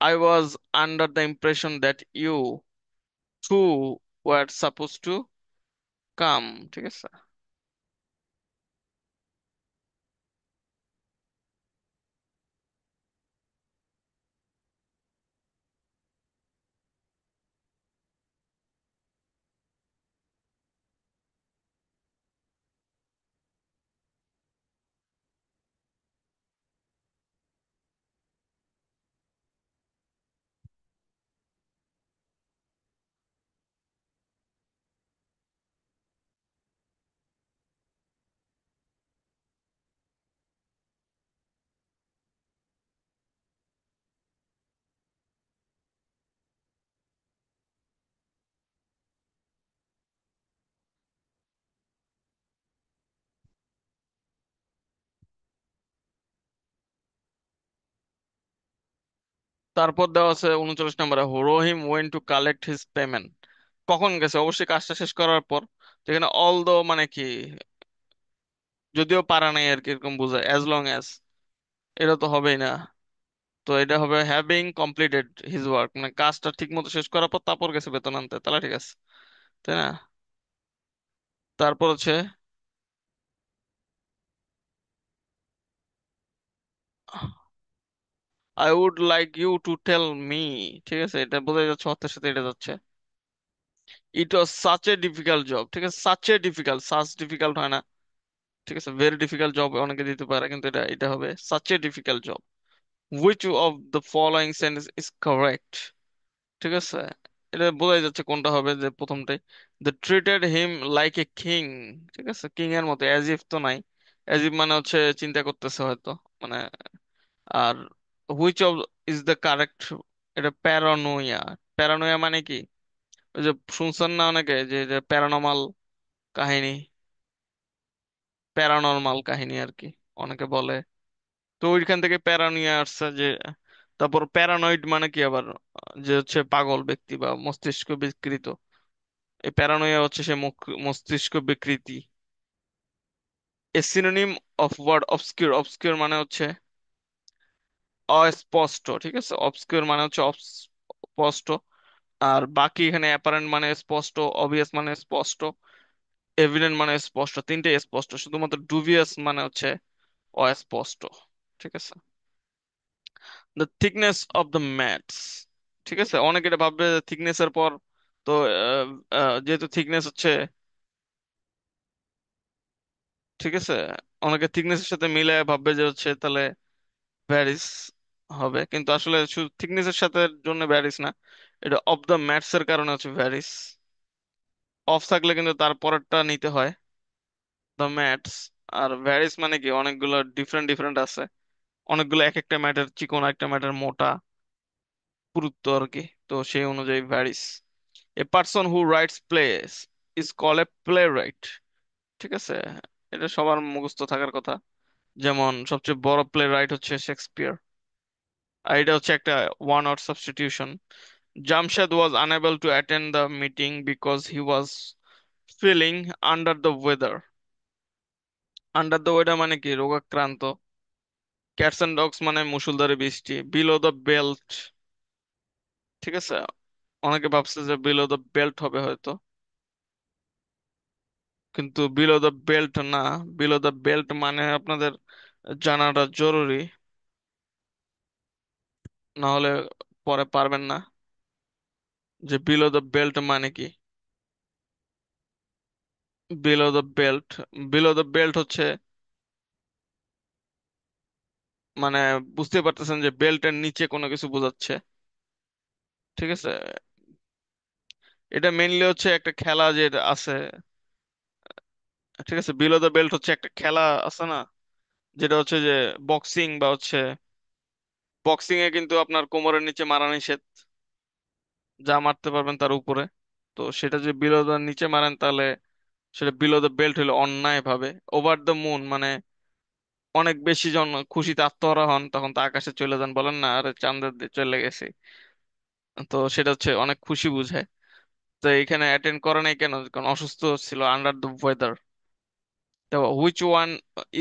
I was under the impression that you two were supposed to come, ঠিক আছে। তারপর দেওয়া আছে 39 নম্বরে, Rahim went to collect his payment. কখন গেছে? অবশ্যই কাজটা শেষ করার পর। যেখানে অল দো মানে কি, যদিও পারা নাই আর কি, এরকম বোঝায়, অ্যাজ লং অ্যাজ, এটা তো হবেই না। তো এটা হবে হ্যাভিং কমপ্লিটেড হিজ ওয়ার্ক, মানে কাজটা ঠিক মতো শেষ করার পর তারপর গেছে বেতন আনতে, তাহলে ঠিক আছে, তাই না? তারপর হচ্ছে I would like you to tell me. ঠিক আছে, এটা বোঝা যাচ্ছে অর্থের সাথে এটা যাচ্ছে। It was such a difficult job. ঠিক আছে, such a difficult, such difficult হয় না। ঠিক আছে, ভেরি ডিফিকাল্ট জব অনেকে দিতে পারে, কিন্তু এটা এটা হবে such a difficult job. Which of the following sentence is correct? ঠিক আছে, এটা বোঝাই যাচ্ছে কোনটা হবে, যে প্রথমটাই, they treated him like a king. ঠিক আছে, কিং এর মতো, অ্যাজ ইফ তো নাই, অ্যাজ ইফ মানে হচ্ছে চিন্তা করতেছে হয়তো, মানে। আর which of is the correct, এটা প্যারানোয়া। প্যারানোয়া মানে কি, ওই যে শুনছেন না অনেকে, যে যে প্যারানর্মাল কাহিনী, প্যারানর্মাল কাহিনী আর কি, অনেকে বলে। তো ওইখান থেকে প্যারানোয়া আসছে যে। তারপর প্যারানয়েড মানে কি আবার, যে হচ্ছে পাগল ব্যক্তি বা মস্তিষ্ক বিকৃত। এই প্যারানোয়া হচ্ছে সে মস্তিষ্ক বিকৃতি। A synonym of word obscure. Obscure মানে হচ্ছে অস্পষ্ট। ঠিক আছে, অবসকিউর মানে হচ্ছে অস্পষ্ট। আর বাকি এখানে অ্যাপারেন্ট মানে স্পষ্ট, অবভিয়াস মানে স্পষ্ট, এভিডেন্ট মানে স্পষ্ট, তিনটে স্পষ্ট, শুধুমাত্র ডুবিয়াস মানে হচ্ছে অস্পষ্ট। ঠিক আছে, the thickness of the mats. ঠিক আছে, অনেকে এটা ভাববে থিকনেস এর পর, তো যেহেতু থিকনেস হচ্ছে, ঠিক আছে, অনেকে থিকনেস এর সাথে মিলে ভাববে যে হচ্ছে তাহলে ভ্যারিস হবে, কিন্তু আসলে শুধু থিকনেস এর সাথে জন্য ভ্যারিস না, এটা অফ দ্য ম্যাটস এর কারণে হচ্ছে ভ্যারিস। অফ থাকলে কিন্তু তার পরেরটা নিতে হয়, দ্য ম্যাটস। আর ভ্যারিস মানে কি, অনেকগুলো ডিফারেন্ট ডিফারেন্ট আছে, অনেকগুলো, এক একটা ম্যাটার চিকন, একটা ম্যাটার মোটা, পুরুত্ব আর কি, তো সেই অনুযায়ী varies. A person who writes place is call A play right. ঠিক আছে, এটা সবার মুখস্থ থাকার কথা। যেমন সবচেয়ে বড় প্লে রাইট হচ্ছে শেক্সপিয়ার। আর এটা হচ্ছে একটা one word substitution. Jamshed was unable to attend the meeting because he was feeling under the weather. Under the weather মানে কি, রোগাক্রান্ত। ক্যাটস অ্যান্ড ডগস মানে মুষলধারে বৃষ্টি। Below the belt. ঠিক আছে, অনেকে ভাবছে যে বিলো দ্য বেল্ট হবে হয়তো, কিন্তু বিলো দ্য বেল্ট না। বিলো দ্য বেল্ট মানে আপনাদের জানাটা জরুরি, না হলে পরে পারবেন না, যে বিলো দ্য বেল্ট মানে কি। Below the belt, below the belt হচ্ছে, মানে বুঝতে পারতেছেন যে বেল্টের নিচে কোনো কিছু বোঝাচ্ছে। ঠিক আছে, এটা মেইনলি হচ্ছে একটা খেলা যে আছে। ঠিক আছে, বিলো দ্য বেল্ট হচ্ছে একটা খেলা আছে না, যেটা হচ্ছে যে বক্সিং, বা হচ্ছে বক্সিং এ কিন্তু আপনার কোমরের নিচে মারা নিষেধ, যা মারতে পারবেন তার উপরে। তো সেটা যদি বিলো দ্য নিচে মারেন, তাহলে সেটা বিলো দ্য বেল্ট হলো অন্যায় ভাবে। ওভার দ্য মুন মানে অনেক বেশি জন খুশিতে আত্মহারা হন, তখন তো আকাশে চলে যান, বলেন না, আরে চাঁদের চলে গেছে। তো সেটা হচ্ছে অনেক খুশি বুঝায়। তো এখানে অ্যাটেন্ড করে নাই কেন, কারণ অসুস্থ ছিল, আন্ডার দ্য ওয়েদার। তো হুইচ ওয়ান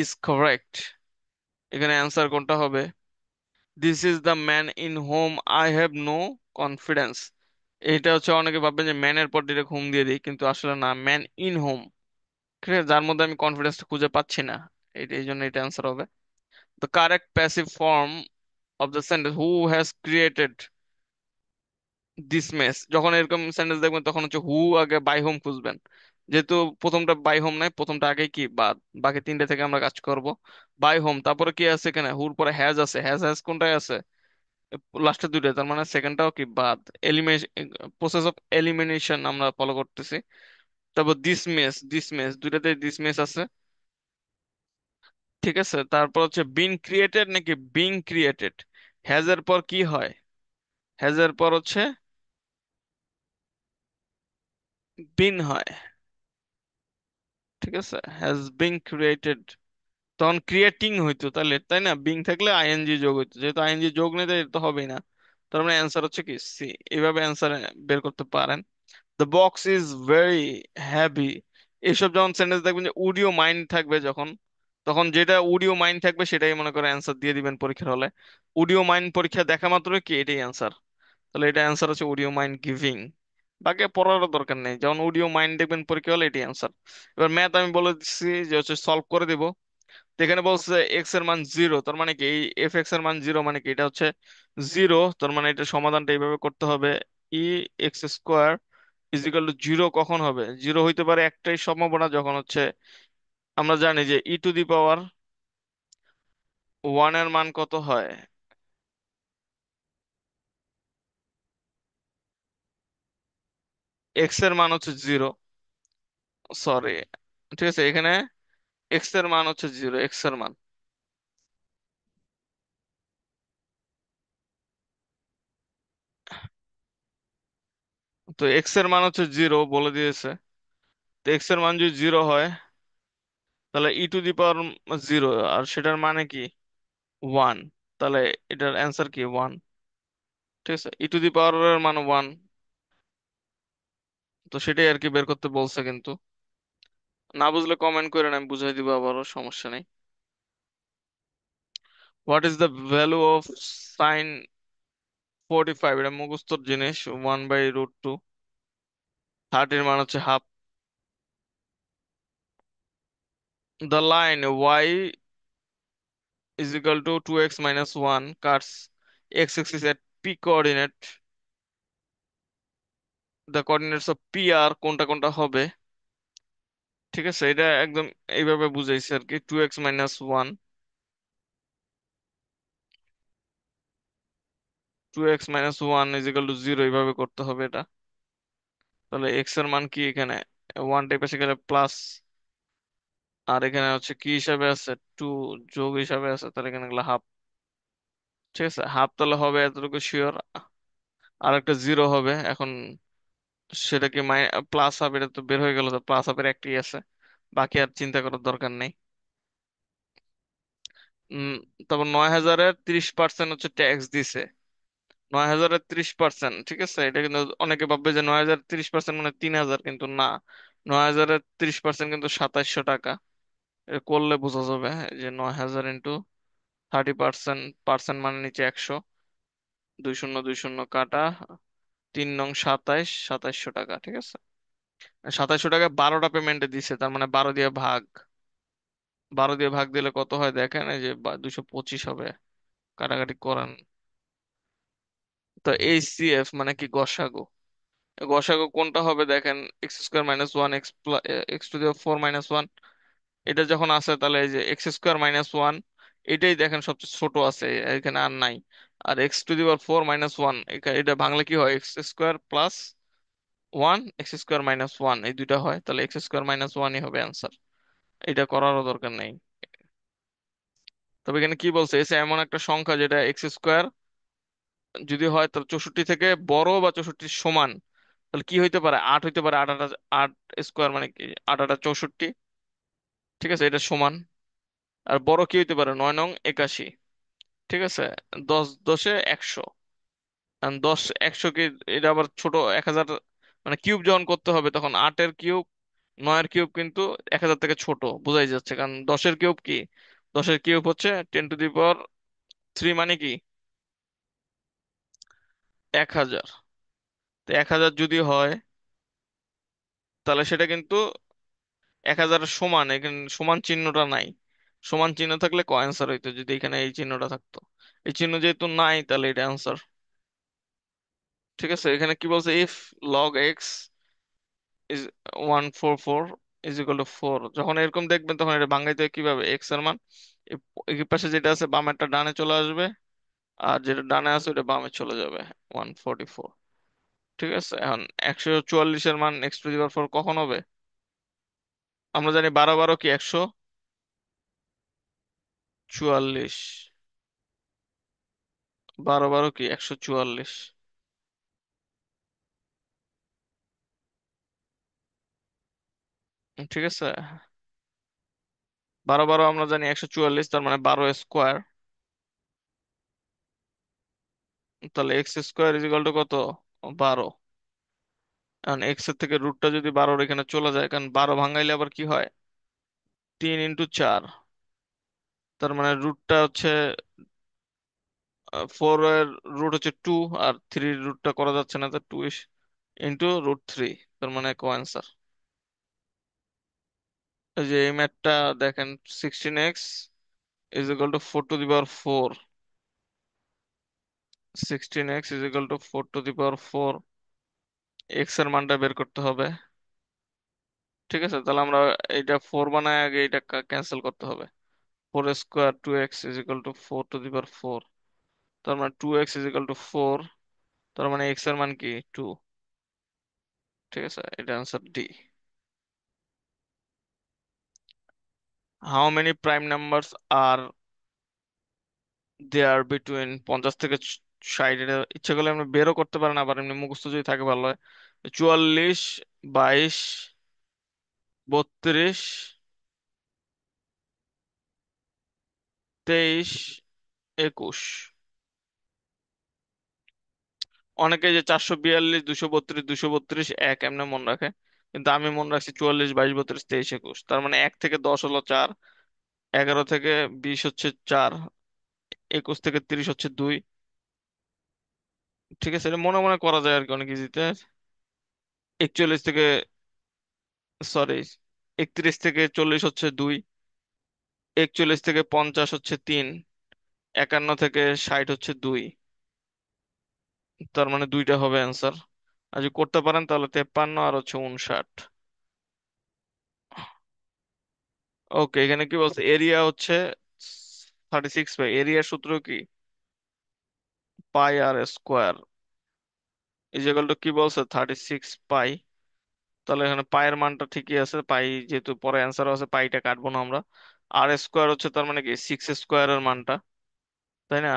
ইজ কারেক্ট, এখানে অ্যান্সার কোনটা হবে? This is the man in home I have no confidence. এটা হচ্ছে, অনেকে ভাববেন যে ম্যানের পর ডিরেক্ট হোম দিয়ে দিই, কিন্তু আসলে না, ম্যান ইন হোম, ঠিক আছে, যার মধ্যে আমি কনফিডেন্সটা খুঁজে পাচ্ছি না, এটা এই জন্য এটা অ্যান্সার হবে। The correct passive form of the sentence, who has created this mace. যখন এরকম সেন্টেন্স দেখবেন, তখন হচ্ছে হু আগে বাই হোম খুঁজবেন। যেহেতু প্রথমটা বাই হোম নাই, প্রথমটা আগে কি বাদ, বাকি তিনটে থেকে আমরা কাজ করব। বাই হোম, তারপরে কি আছে এখানে, হুর পরে হ্যাজ আছে, হ্যাজ হ্যাজ কোনটায় আছে, লাস্টের দুইটা, তার মানে সেকেন্ডটাও কি বাদ। এলিমিনেশন, প্রসেস অফ এলিমিনেশন আমরা ফলো করতেছি। তারপর দিস মেস দুইটাতে দিস মেস আছে। ঠিক আছে, তারপর হচ্ছে বিন ক্রিয়েটেড নাকি বিং ক্রিয়েটেড। হ্যাজ এর পর কি হয়? হ্যাজ এর পর হচ্ছে বিন হয়। ঠিক আছে, হ্যাজ বিং ক্রিয়েটেড, তখন ক্রিয়েটিং হইতো তাহলে, তাই না? বিং থাকলে আইএনজি যোগ হইতো, যেহেতু আইএনজি যোগ নেই তাই এটা তো হবেই না। তার মানে অ্যান্সার হচ্ছে কি সি। এইভাবে অ্যান্সার বের করতে পারেন। The box is very heavy. এইসব যখন সেন্টেন্স দেখবেন যে উডিও মাইন্ড থাকবে যখন, তখন যেটা উডিও মাইন্ড থাকবে সেটাই মনে করে অ্যান্সার দিয়ে দিবেন পরীক্ষার হলে। উডিও মাইন্ড পরীক্ষা দেখা মাত্র কি এটাই অ্যান্সার। তাহলে এটা অ্যান্সার হচ্ছে অডিও মাইন্ড গিভিং। বাকি পড়ারও দরকার নেই, যখন অডিও মাইন্ড দেখবেন পরীক্ষা হলে এটাই অ্যান্সার। এবার ম্যাথ আমি বলে দিচ্ছি যে হচ্ছে সলভ করে দিব। তো এখানে বলছে এক্স এর মান জিরো, তার মানে কি এই এফ এক্স এর মান জিরো মানে কি এটা হচ্ছে জিরো। তার মানে এটা সমাধানটা এইভাবে করতে হবে। E x square is equal to zero কখন হবে? জিরো হইতে পারে একটাই সম্ভাবনা, যখন হচ্ছে আমরা জানি যে ই টু দি পাওয়ার ওয়ান এর মান কত হয়? এক্স এর মান হচ্ছে জিরো। সরি, ঠিক আছে, এখানে এক্স এর মান হচ্ছে জিরো, এক্স এর মান। তো এক্স এর মান হচ্ছে জিরো বলে দিয়েছে। তো এক্স এর মান যদি জিরো হয় তাহলে ই টু দি পাওয়ার জিরো, আর সেটার মানে কি ওয়ান। তাহলে এটার অ্যান্সার কি ওয়ান। ঠিক আছে, ই টু দি পাওয়ার এর মান ওয়ান। তো সেটাই আর কি বের করতে বলছে কিন্তু। না বুঝলে কমেন্ট করেন, আমি বুঝাই দিব আবারও, সমস্যা নেই। What is the value of sign 45? এটা মুখস্থর জিনিস। 1/√2। 30 মান হচ্ছে half. The line y = 2x - 1 cuts x-axis at p coordinate. The coordinates of P আর কোনটা কোনটা হবে? ঠিক আছে, এটা একদম এইভাবে বুঝাইছে আর কি। 2x - 1 এইভাবে করতে হবে এটা। তাহলে এক্স এর মান কি এখানে? ওয়ান টাইপ আছে, এখানে প্লাস, আর এখানে হচ্ছে কি হিসাবে আছে টু, যোগ হিসাবে আছে, তাহলে এখানে গেলে হাফ। ঠিক আছে, হাফ তাহলে হবে এতটুকু শিওর। আর একটা জিরো হবে এখন, সেটা কি প্লাস হাফ, এটা তো বের হয়ে গেল, তো প্লাস হাফের একটি আছে, বাকি আর চিন্তা করার দরকার নেই। উম তারপর 9,030% হচ্ছে ট্যাক্স দিছে। 9,030%, ঠিক আছে, এটা কিন্তু অনেকে ভাববে যে 9,030% মানে 3,000, কিন্তু না। 9,030% কিন্তু 2,700 টাকা। এটা করলে বোঝা যাবে যে 9,000 × 30%, পার্সেন্ট মানে নিচে 100, 2 শূন্য 2 শূন্য কাটা, 3 নং 27, 2,700 টাকা। ঠিক আছে, 2,700 টাকা 12টা পেমেন্টে দিছে, তার মানে 12 দিয়ে ভাগ। 12 দিয়ে ভাগ দিলে কত হয় দেখেন, এই যে 225 হবে। কাটাকাটি করেন। তো এই সি এফ মানে কি গসাগু। গসাগু কোনটা হবে দেখেন, x² - 1 x⁴ - 1। এটা যখন আছে তাহলে এই যে x²-1 এটাই দেখেন সবচেয়ে ছোট আছে, এখানে আর নাই। আর x⁴ - 1 এটা বাংলা কি হয়? x² + 1 x²-1 এই দুইটা হয়, তাহলে x²-1ই হবে অ্যান্সার। এটা করারও দরকার নেই। তবে এখানে কি বলছে, এসে এমন একটা সংখ্যা যেটা x² যদি হয় তাহলে 64 থেকে বড় বা 64 সমান, তাহলে কি হইতে পারে? 8 হইতে পারে। 8 স্কোয়ার মানে কি? 8 8 64। ঠিক আছে, এটা সমান। আর বড় কি হইতে পারে? 9 নং 81। ঠিক আছে, 10 10-এ 100। কারণ 10 100 কি, এটা আবার ছোট 1,000, মানে কিউব যখন করতে হবে তখন 8-এর কিউব 9-এর কিউব কিন্তু 1,000 থেকে ছোট, বোঝাই যাচ্ছে। কারণ 10-এর কিউব কি, 10-এর কিউব হচ্ছে 10⁻³ মানে কি 1,000। তো 1,000 যদি হয় তাহলে সেটা কিন্তু 1,000-এর সমান, এখানে সমান চিহ্নটা নাই। সমান চিহ্ন থাকলে অ্যান্সার হইতো, যদি এখানে এই চিহ্নটা থাকতো। এই চিহ্ন যেহেতু নাই তাহলে এটা অ্যান্সার। ঠিক আছে, এখানে কি বলছে, ইফ লগ এক্স ইজ 144 = 4, যখন এরকম দেখবেন তখন এটা ভাঙাইতে হয় কিভাবে? এক্স এর মান এই পাশে যেটা আছে বামেরটা ডানে চলে আসবে, আর যেটা ডানে আছে ওটা বামে চলে যাবে। 144। ঠিক আছে, এখন 144-এর মান x⁴ কখন হবে? আমরা জানি 12 12 কি 144। 12 12 কি 144। ঠিক আছে, 12 12 আমরা জানি 144, তার মানে 12 স্কোয়ার। তাহলে x square is equal two কত? 12। কারণ এক্স এর থেকে রুটটা যদি 12 এখানে চলে যায়, কারণ 12 ভাঙাইলে আবার কি হয়? 3 × 4। তার মানে রুটটা হচ্ছে 4 এর রুট হচ্ছে 2, আর 3 রুটটা করা যাচ্ছে না, তো 2 ইন্টু √3। তার মানে কো অ্যান্সার। এই যে এই ম্যাথটা দেখেন, 16x is equal to 4 to the power 4। 16x is equal to 4 to the power 4। X এর মানটা বের করতে হবে। ঠিক আছে, তাহলে আমরা এইটা 4 বানায় আগে এটা ক্যান্সেল করতে হবে। 4² 2x is equal to 4 to the power 4। তার মানে 2x ইজ ইকাল টু 4। তার মানে এক্স এর মান কি? 2। ঠিক আছে, এটা answer D. How many prime numbers are there between 50 থেকে 60? এটা ইচ্ছা করলে আপনি বেরও করতে পারেন, আবার এমনি মুখস্থ যদি থাকে ভালো হয়। 44, 22, 32, 23, 21। অনেকে যে 442, 232, 232 এক এমনি মনে রাখে, কিন্তু আমি মনে রাখছি 44, 22, 32, 23, 21। তার মানে 1 থেকে 10 হলো 4, 11 থেকে 20 হচ্ছে 4, 21 থেকে 30 হচ্ছে 2। ঠিক আছে, এটা মনে মনে করা যায় আর কি, অনেক ইজিতে। 41 থেকে, সরি, 31 থেকে 40 হচ্ছে 2, 41 থেকে 50 হচ্ছে 3, 51 থেকে 60 হচ্ছে 2। তার মানে দুইটা হবে অ্যান্সার। আর যদি করতে পারেন তাহলে 53 আর হচ্ছে 59। ওকে, এখানে কি বলছে? এরিয়া হচ্ছে 36 পাই। এরিয়ার সূত্র কি? পাই r² ইজ ইকুয়াল টু কি বলছে? 36 পাই। তাহলে এখানে পায়ের মানটা ঠিকই আছে, পাই যেহেতু পরে অ্যান্সার আছে, পাইটা কাটবো না আমরা। r² হচ্ছে তার মানে কি 6² এর মানটা, তাই না?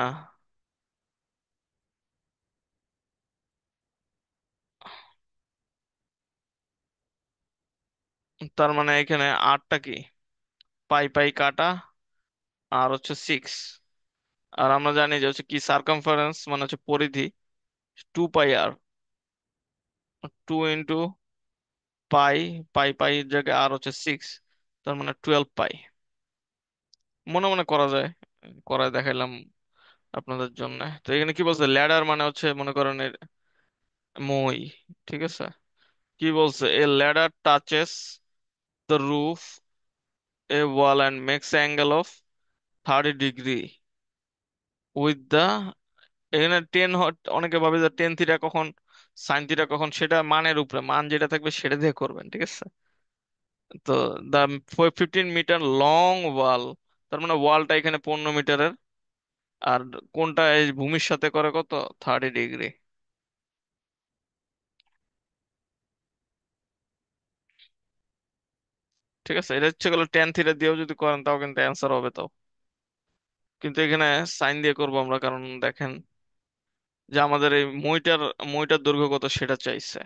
তার মানে এখানে আরটা কি? পাই পাই কাটা, আর হচ্ছে 6। আর আমরা জানি যে হচ্ছে কি সার্কামফারেন্স মানে হচ্ছে পরিধি, 2 পাই r। 2 × পাই, পাই পাই এর জায়গায় আর হচ্ছে 6, তার মানে 12 পাই। মনে মনে করা যায়, করায় দেখাইলাম আপনাদের জন্য। তো এখানে কি বলছে? ল্যাডার মানে হচ্ছে মনে করেন মই। ঠিক আছে, কি বলছে? A ladder touches the roof a wall and makes angle of 30 degree with the, এখানে অনেকে ভাবে যে টেন থিটা কখন, সাইন থিটা কখন, সেটা মানের উপরে, মান যেটা থাকবে সেটা দিয়ে করবেন। ঠিক আছে, তো দা 15 মিটার লং ওয়াল, তার মানে ওয়ালটা এখানে 15 মিটারের। আর কোনটা এই ভূমির সাথে করে কত? 30 ডিগ্রি। ঠিক আছে, এটা হচ্ছে গেলো টেন থিটা দিয়েও যদি করেন তাও কিন্তু অ্যান্সার হবে তাও। কিন্তু এখানে সাইন দিয়ে করবো আমরা, কারণ দেখেন যে আমাদের এই মইটার মইটার দৈর্ঘ্য কত সেটা চাইছে,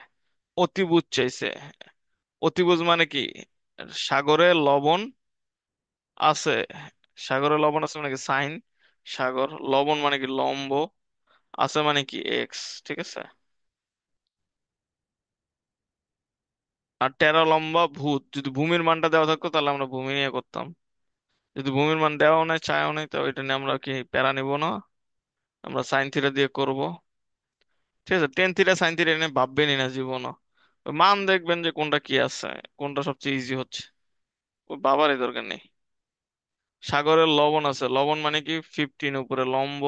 অতিভুজ চাইছে। অতিভুজ মানে কি? সাগরে লবণ আছে, সাগরে লবণ আছে মানে কি সাইন, সাগর লবণ মানে কি লম্ব, আছে মানে কি এক্স। ঠিক আছে, আর টেরা লম্বা ভূত, যদি ভূমির মানটা দেওয়া থাকতো তাহলে আমরা ভূমি নিয়ে করতাম। যদি ভূমির মান দেওয়াও নাই, চায়াও নাই, তো এটা নিয়ে আমরা কি প্যারা নিব না, আমরা সাইন থিটা দিয়ে করব। ঠিক আছে, টেন থিটা সাইন থিটা নিয়ে ভাববেনই না জীবনও। মান দেখবেন যে কোনটা কি আছে, কোনটা সবচেয়ে ইজি হচ্ছে, ওই বাবারই দরকার নেই। সাগরের লবণ আছে, লবণ মানে কি 15 উপরে লম্ব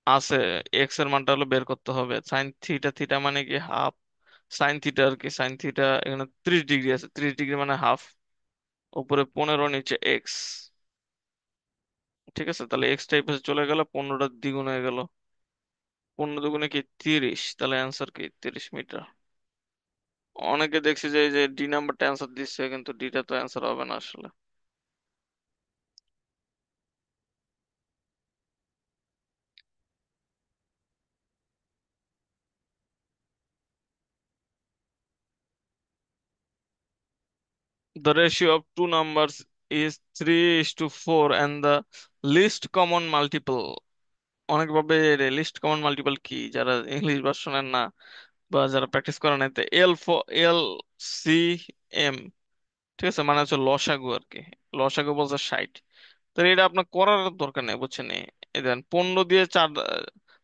আছে, এক্স এর মানটা হলো বের করতে হবে। সাইন থিটা, থিটা মানে কি হাফ, সাইন থিটা আর কি, সাইন থিটা এখানে 30 ডিগ্রি আছে, 30 ডিগ্রি মানে হাফ, উপরে 15, নিচে এক্স। ঠিক আছে, তাহলে এক্স টাইপ চলে গেল, 15টার দ্বিগুণ হয়ে গেল, 15 দুগুণে কি 30, তাহলে অ্যান্সার কি 30 মিটার। অনেকে দেখছি যে এই যে ডি নাম্বারটা অ্যান্সার দিচ্ছে, কিন্তু ডিটা তো অ্যান্সার হবে না আসলে। The ratio of two numbers is 3:4 and the least common multiple. অনেক ভাবে লিস্ট কমন মাল্টিপল কি, যারা ইংলিশ ভার্সনের না বা যারা প্র্যাকটিস করে নাই, এল এল সি এম, ঠিক আছে, মানে হচ্ছে লসাগু আর কি। লসাগু বলছে 60। তো এটা আপনার করার দরকার নেই, বুঝছেন? এই দেখেন 15 দিয়ে 4,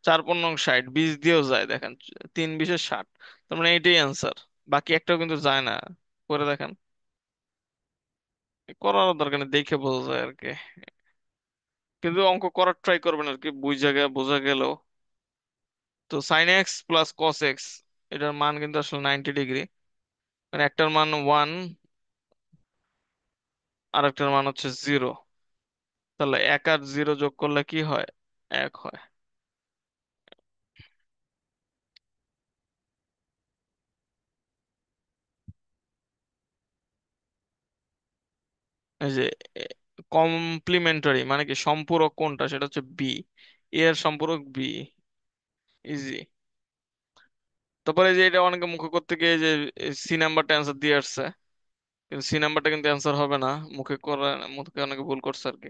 4 15 60, 20 দিয়েও যায় দেখেন, 3 20 60। তার মানে এটাই অ্যান্সার, বাকি একটাও কিন্তু যায় না। করে দেখেন, করার দরকার নেই, দেখে বোঝা যায় আর কি। কিন্তু অঙ্ক করার ট্রাই করবেন আর কি, বোঝা গেল। তো sine X plus cos X, এটার মান কিন্তু আসলে 90 ডিগ্রি। মানে একটার মান 1, আর একটার মান হচ্ছে 0। তাহলে 1 আর 0 যোগ করলে কি হয়? 1 হয়। এই যে কমপ্লিমেন্টারি মানে কি, সম্পূরক কোনটা, সেটা হচ্ছে বি। এর সম্পূরক বি, ইজি। তারপরে এই যে এটা অনেকে মুখে করতে গিয়ে যে সি নাম্বারটা অ্যান্সার দিয়ে আসছে, কিন্তু সি নাম্বারটা কিন্তু অ্যান্সার হবে না। মুখে অনেকে ভুল করছে আর কি।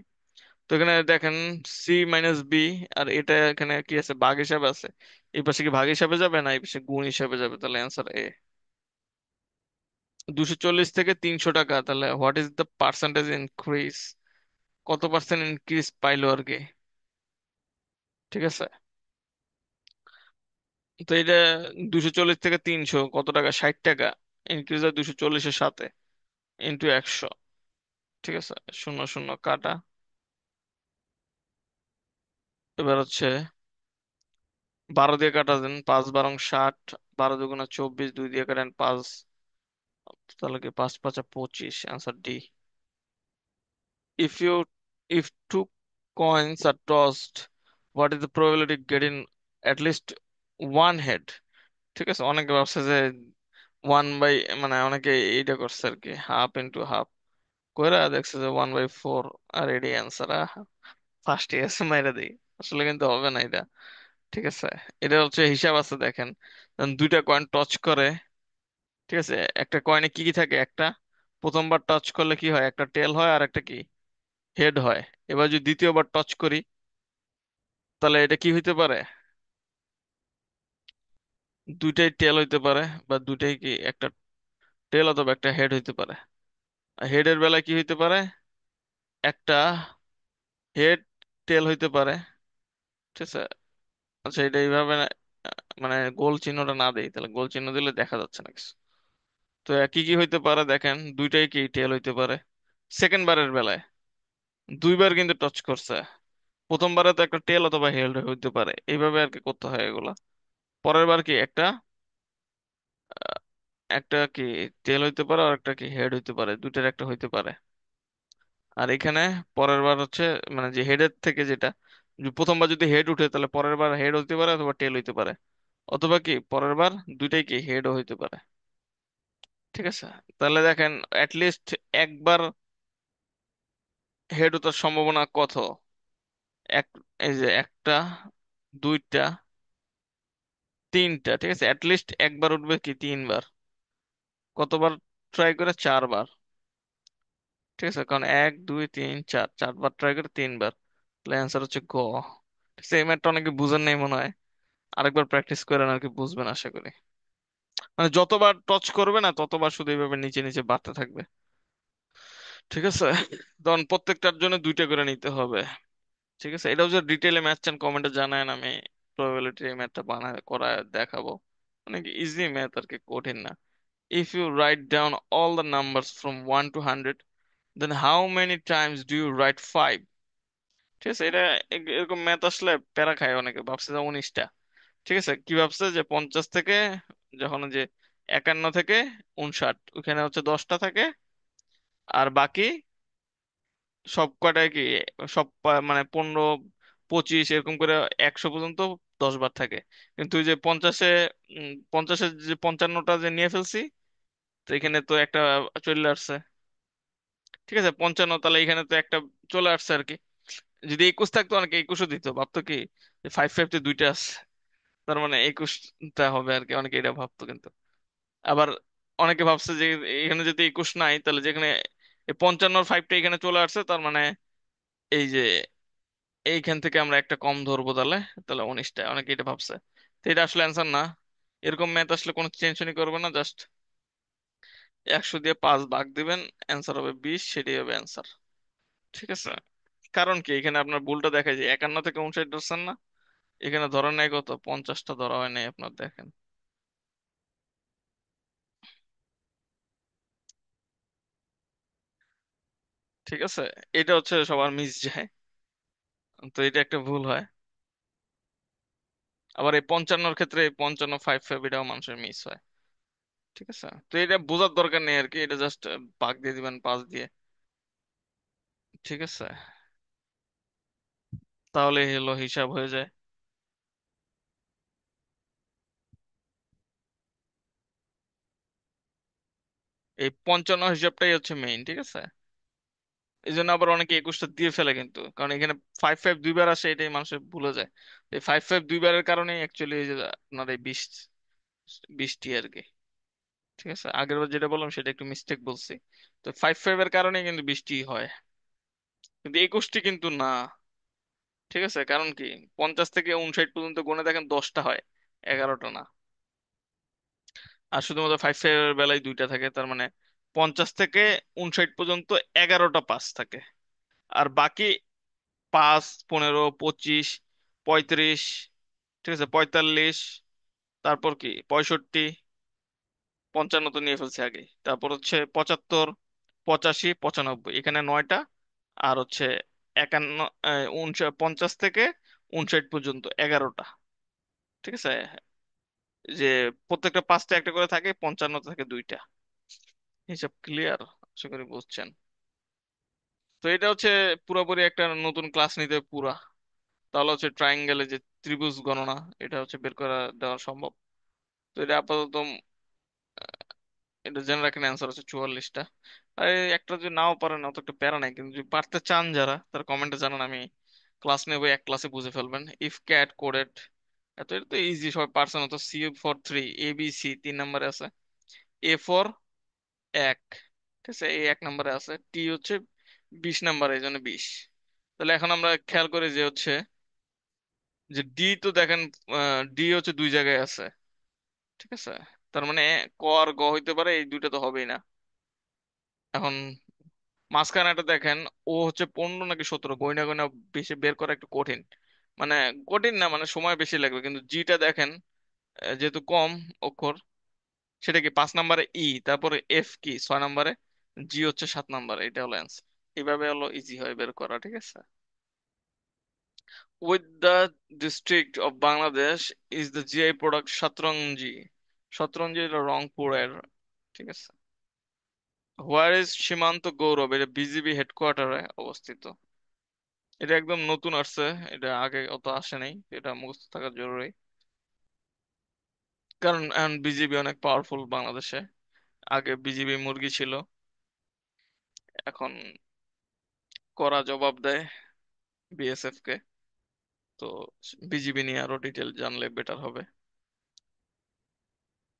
তো এখানে দেখেন, সি মাইনাস বি, আর এটা এখানে কি আছে, ভাগ হিসাবে আছে। এই পাশে কি ভাগ হিসাবে যাবে না এই পাশে গুণ হিসাবে যাবে? তাহলে অ্যান্সার এ। 240 থেকে 300 টাকা, তাহলে what is the percentage increase? কত পার্সেন্ট ইনক্রিজ পাইলো আর কি। ঠিক আছে, তো এটা 240 থেকে 300 কত টাকা, 60 টাকা। ইনক্রিজ হয় 240-এর সাথে, ইন্টু 100। ঠিক আছে, শূন্য শূন্য কাটা। এবার হচ্ছে 12 দিয়ে কাটা দেন, 5 12 60, 12 2 × 24, 2 দিয়ে কাটেন 5। তাহলে কি 5 5 25, answer D. If you if two coins are tossed, what is the probability getting at least one head? ঠিক আছে, অনেকে ভাবছে যে 1/, মানে অনেকে এইটা করছে আর কি, হাফ ইন্টু হাফ কইরা দেখছে যে 1/4। আর এডি অ্যান্সার, ফার্স্ট ইয়ার্স মাইরা দিই। আসলে কিন্তু হবে না এটা। ঠিক আছে, এটা হচ্ছে হিসাব আছে দেখেন। যখন দুইটা কয়েন টচ করে, ঠিক আছে, একটা কয়েনে কি কি থাকে, একটা প্রথমবার টচ করলে কি হয়, একটা টেল হয় আর একটা কি, হেড হয়। এবার যদি দ্বিতীয়বার টচ করি, তাহলে এটা কি হইতে পারে, দুইটাই টেল হইতে পারে, বা দুইটাই কি, একটা টেল অথবা একটা হেড হইতে পারে। হেডের বেলায় কি হইতে পারে, একটা হেড টেল হইতে পারে। ঠিক আছে, আচ্ছা এটা এইভাবে মানে গোল চিহ্নটা না দেই, তাহলে গোল চিহ্ন দিলে দেখা যাচ্ছে না কিছু। তো কি কি হইতে পারে দেখেন, দুইটাই কি টেল হইতে পারে। সেকেন্ড বারের বেলায় দুইবার কিন্তু টচ করছে, প্রথমবারে তো একটা টেল অথবা হেড হইতে পারে, এইভাবে আর কি করতে হয় এগুলা। পরের বার কি একটা, আহ, একটা কি টেল হইতে পারে আর একটা কি হেড হইতে পারে, দুইটার একটা হইতে পারে। আর এখানে পরের বার হচ্ছে, মানে যে হেডের থেকে যেটা, প্রথমবার যদি হেড উঠে তাহলে পরের বার হেড হইতে পারে অথবা টেল হইতে পারে, অথবা কি পরের বার দুইটাই কি হেডও হইতে পারে। ঠিক আছে, তাহলে দেখেন লিস্ট একবার হেড ওঠার সম্ভাবনা কত? এক, এই যে একটা, দুইটা, তিনটা। ঠিক আছে, লিস্ট একবার উঠবে কি 3 বার। কতবার ট্রাই করে? 4 বার। ঠিক আছে, কারণ 1 2 3 4, 4 বার ট্রাই করে 3 বার। তাহলে অ্যান্সার হচ্ছে গ। ঠিক আছে, এই ম্যাথটা অনেকে বুঝেন নাই মনে হয়, আরেকবার প্র্যাকটিস করেন আর কি, বুঝবেন আশা করি। মানে যতবার টচ করবে না ততবার শুধু এইভাবে নিচে নিচে বাড়তে থাকবে। ঠিক আছে, তখন প্রত্যেকটার জন্য দুইটা করে নিতে হবে। ঠিক আছে, এটাও যে ডিটেইলে ম্যাথ চান কমেন্টে জানান, আমি প্রবাবিলিটি এই ম্যাথটা বানায় করায় দেখাবো। অনেক ইজি ম্যাথ আর কি, কঠিন না। If you write down all the numbers from 1 to 100, then how many times do you write 5? ঠিক আছে, এটা এরকম ম্যাথ আসলে প্যারা খায় অনেকে, ভাবছে যে 19টা। ঠিক আছে, কি ভাবছে যে 50 থেকে, যখন ওই যে 51 থেকে 59, ওখানে হচ্ছে 10টা থাকে, আর বাকি সব কটায় কি, মানে 15 25 এরকম করে 100 পর্যন্ত 10 বার থাকে। কিন্তু ওই যে 50-এ, 50-এ যে 55টা যে নিয়ে ফেলছি, তো এখানে তো একটা চলে আসছে। ঠিক আছে, 55, তাহলে এখানে তো একটা চলে আসছে আর কি। যদি 21 থাকতো অনেকে 21ও দিত, ভাবতো কি 5 5 তে দুইটা আছে, তার মানে 21টা হবে আর কি, অনেকে এটা ভাবতো। কিন্তু আবার অনেকে ভাবছে যে এখানে যদি 21 নাই, তাহলে যেখানে 55 5টা এখানে চলে আসছে, তার মানে এই যে এইখান থেকে আমরা একটা কম ধরবো, তাহলে তাহলে 19টা, অনেকে এটা ভাবছে। তো এটা আসলে অ্যান্সার না। এরকম ম্যাথ আসলে কোনো টেনশনই করবে না, জাস্ট 100 দিয়ে 5 ভাগ দিবেন, অ্যান্সার হবে 20, সেটাই হবে অ্যান্সার। ঠিক আছে। কারণ কি, এখানে আপনার ভুলটা দেখা যায় 51 থেকে 59 ধরছেন না, এখানে ধরেন নাই কত, 50টা ধরা হয় নাই আপনার, দেখেন। ঠিক আছে, এটা হচ্ছে সবার মিস যায়, তো এটা একটা ভুল হয়। আবার এই 55-র ক্ষেত্রে, এই 55 5 5 এটাও মানুষের মিস হয়। ঠিক আছে, তো এটা বোঝার দরকার নেই আর কি, এটা জাস্ট ভাগ দিয়ে দিবেন 5 দিয়ে। ঠিক আছে, তাহলে হলো হিসাব হয়ে যায়। এই 55 হিসাবটাই হচ্ছে মেইন। ঠিক আছে, এই জন্য আবার অনেকে 21টা দিয়ে ফেলে, কিন্তু কারণ এখানে 5 5 দুইবার আসে, এটাই মানুষের ভুলে যায়। এই 5 5 দুইবারের কারণেই অ্যাকচুয়ালি এই যে আপনার এই 20টি আর কি। ঠিক আছে, আগের বার যেটা বললাম সেটা একটু মিস্টেক বলছি। তো 5 5 এর কারণে কিন্তু 20টি হয়, কিন্তু 21টি কিন্তু না। ঠিক আছে, কারণ কি, 50 থেকে 59 পর্যন্ত গুণে দেখেন 10টা হয়, 11টা না। আর শুধুমাত্র 5 5 এর বেলায় দুইটা থাকে, তার মানে 50 থেকে 59 পর্যন্ত 11টা পাস থাকে। আর বাকি 5, 15, 25, 35, ঠিক আছে, 45, তারপর কি 65, 55 তো নিয়ে ফেলছে আগে, তারপর হচ্ছে 75, 85, 95, এখানে 9টা। আর হচ্ছে 51, 50 থেকে 59 পর্যন্ত 11টা। ঠিক আছে, যে প্রত্যেকটা 5টা একটা করে থাকে, 55 থেকে দুইটা। হিসাব ক্লিয়ার? আশা করি বুঝছেন। তো এটা হচ্ছে পুরোপুরি একটা নতুন ক্লাস নিতে পুরা, তাহলে হচ্ছে ট্রায়াঙ্গেলে যে ত্রিভুজ গণনা, এটা হচ্ছে বের করা দেওয়া সম্ভব। তো এটা আপাতত এটা জেনে রাখেন, অ্যান্সার হচ্ছে 44টা। আর এই একটা যদি নাও পারেন অত একটা প্যারা নাই, কিন্তু যদি পারতে চান যারা, তারা কমেন্টে জানান, আমি ক্লাস নেবো, এক ক্লাসে বুঝে ফেলবেন। ইফ ক্যাট কোডেড, এত এটা তো ইজি, সবাই পারছেন। তো C for 3, ABC 3 নম্বরে আছে, A for 1, ঠিক আছে, এই 1 নম্বরে আছে, T হচ্ছে 20 নম্বরে, এই জন্য 20। তাহলে এখন আমরা খেয়াল করি যে হচ্ছে, যে ডি তো দেখেন, ডি হচ্ছে দুই জায়গায় আছে। ঠিক আছে, তার মানে ক আর গ হইতে পারে, এই দুইটা তো হবেই না। এখন মাঝখানে একটা দেখেন, ও হচ্ছে 15 নাকি 17, গয়না গয়না বেশি বের করা একটু কঠিন। মানে কঠিন না, মানে সময় বেশি লাগবে, কিন্তু জিটা দেখেন, যেহেতু কম অক্ষর, সেটা কি 5 নম্বরে, ই তারপরে এফ কি 6 নম্বরে, জি হচ্ছে 7 নম্বরে, এটা হলো অ্যান্সার। এইভাবে হলো ইজি হয় বের করা। ঠিক আছে, with the district of Bangladesh is the GI product shataranji. শতরঞ্জি হলো রংপুরের। ঠিক আছে, হোয়ার ইজ সীমান্ত গৌরব, এটা বিজিবি হেডকোয়ার্টারে অবস্থিত। এটা একদম নতুন আসছে, এটা আগে অত আসে নাই, এটা মুখস্থ থাকা জরুরি। কারণ এখন বিজিবি অনেক পাওয়ারফুল বাংলাদেশে। আগে বিজিবি মুরগি ছিল, এখন কড়া জবাব দেয় বিএসএফ কে। তো বিজিবি নিয়ে আরো ডিটেল জানলে বেটার হবে।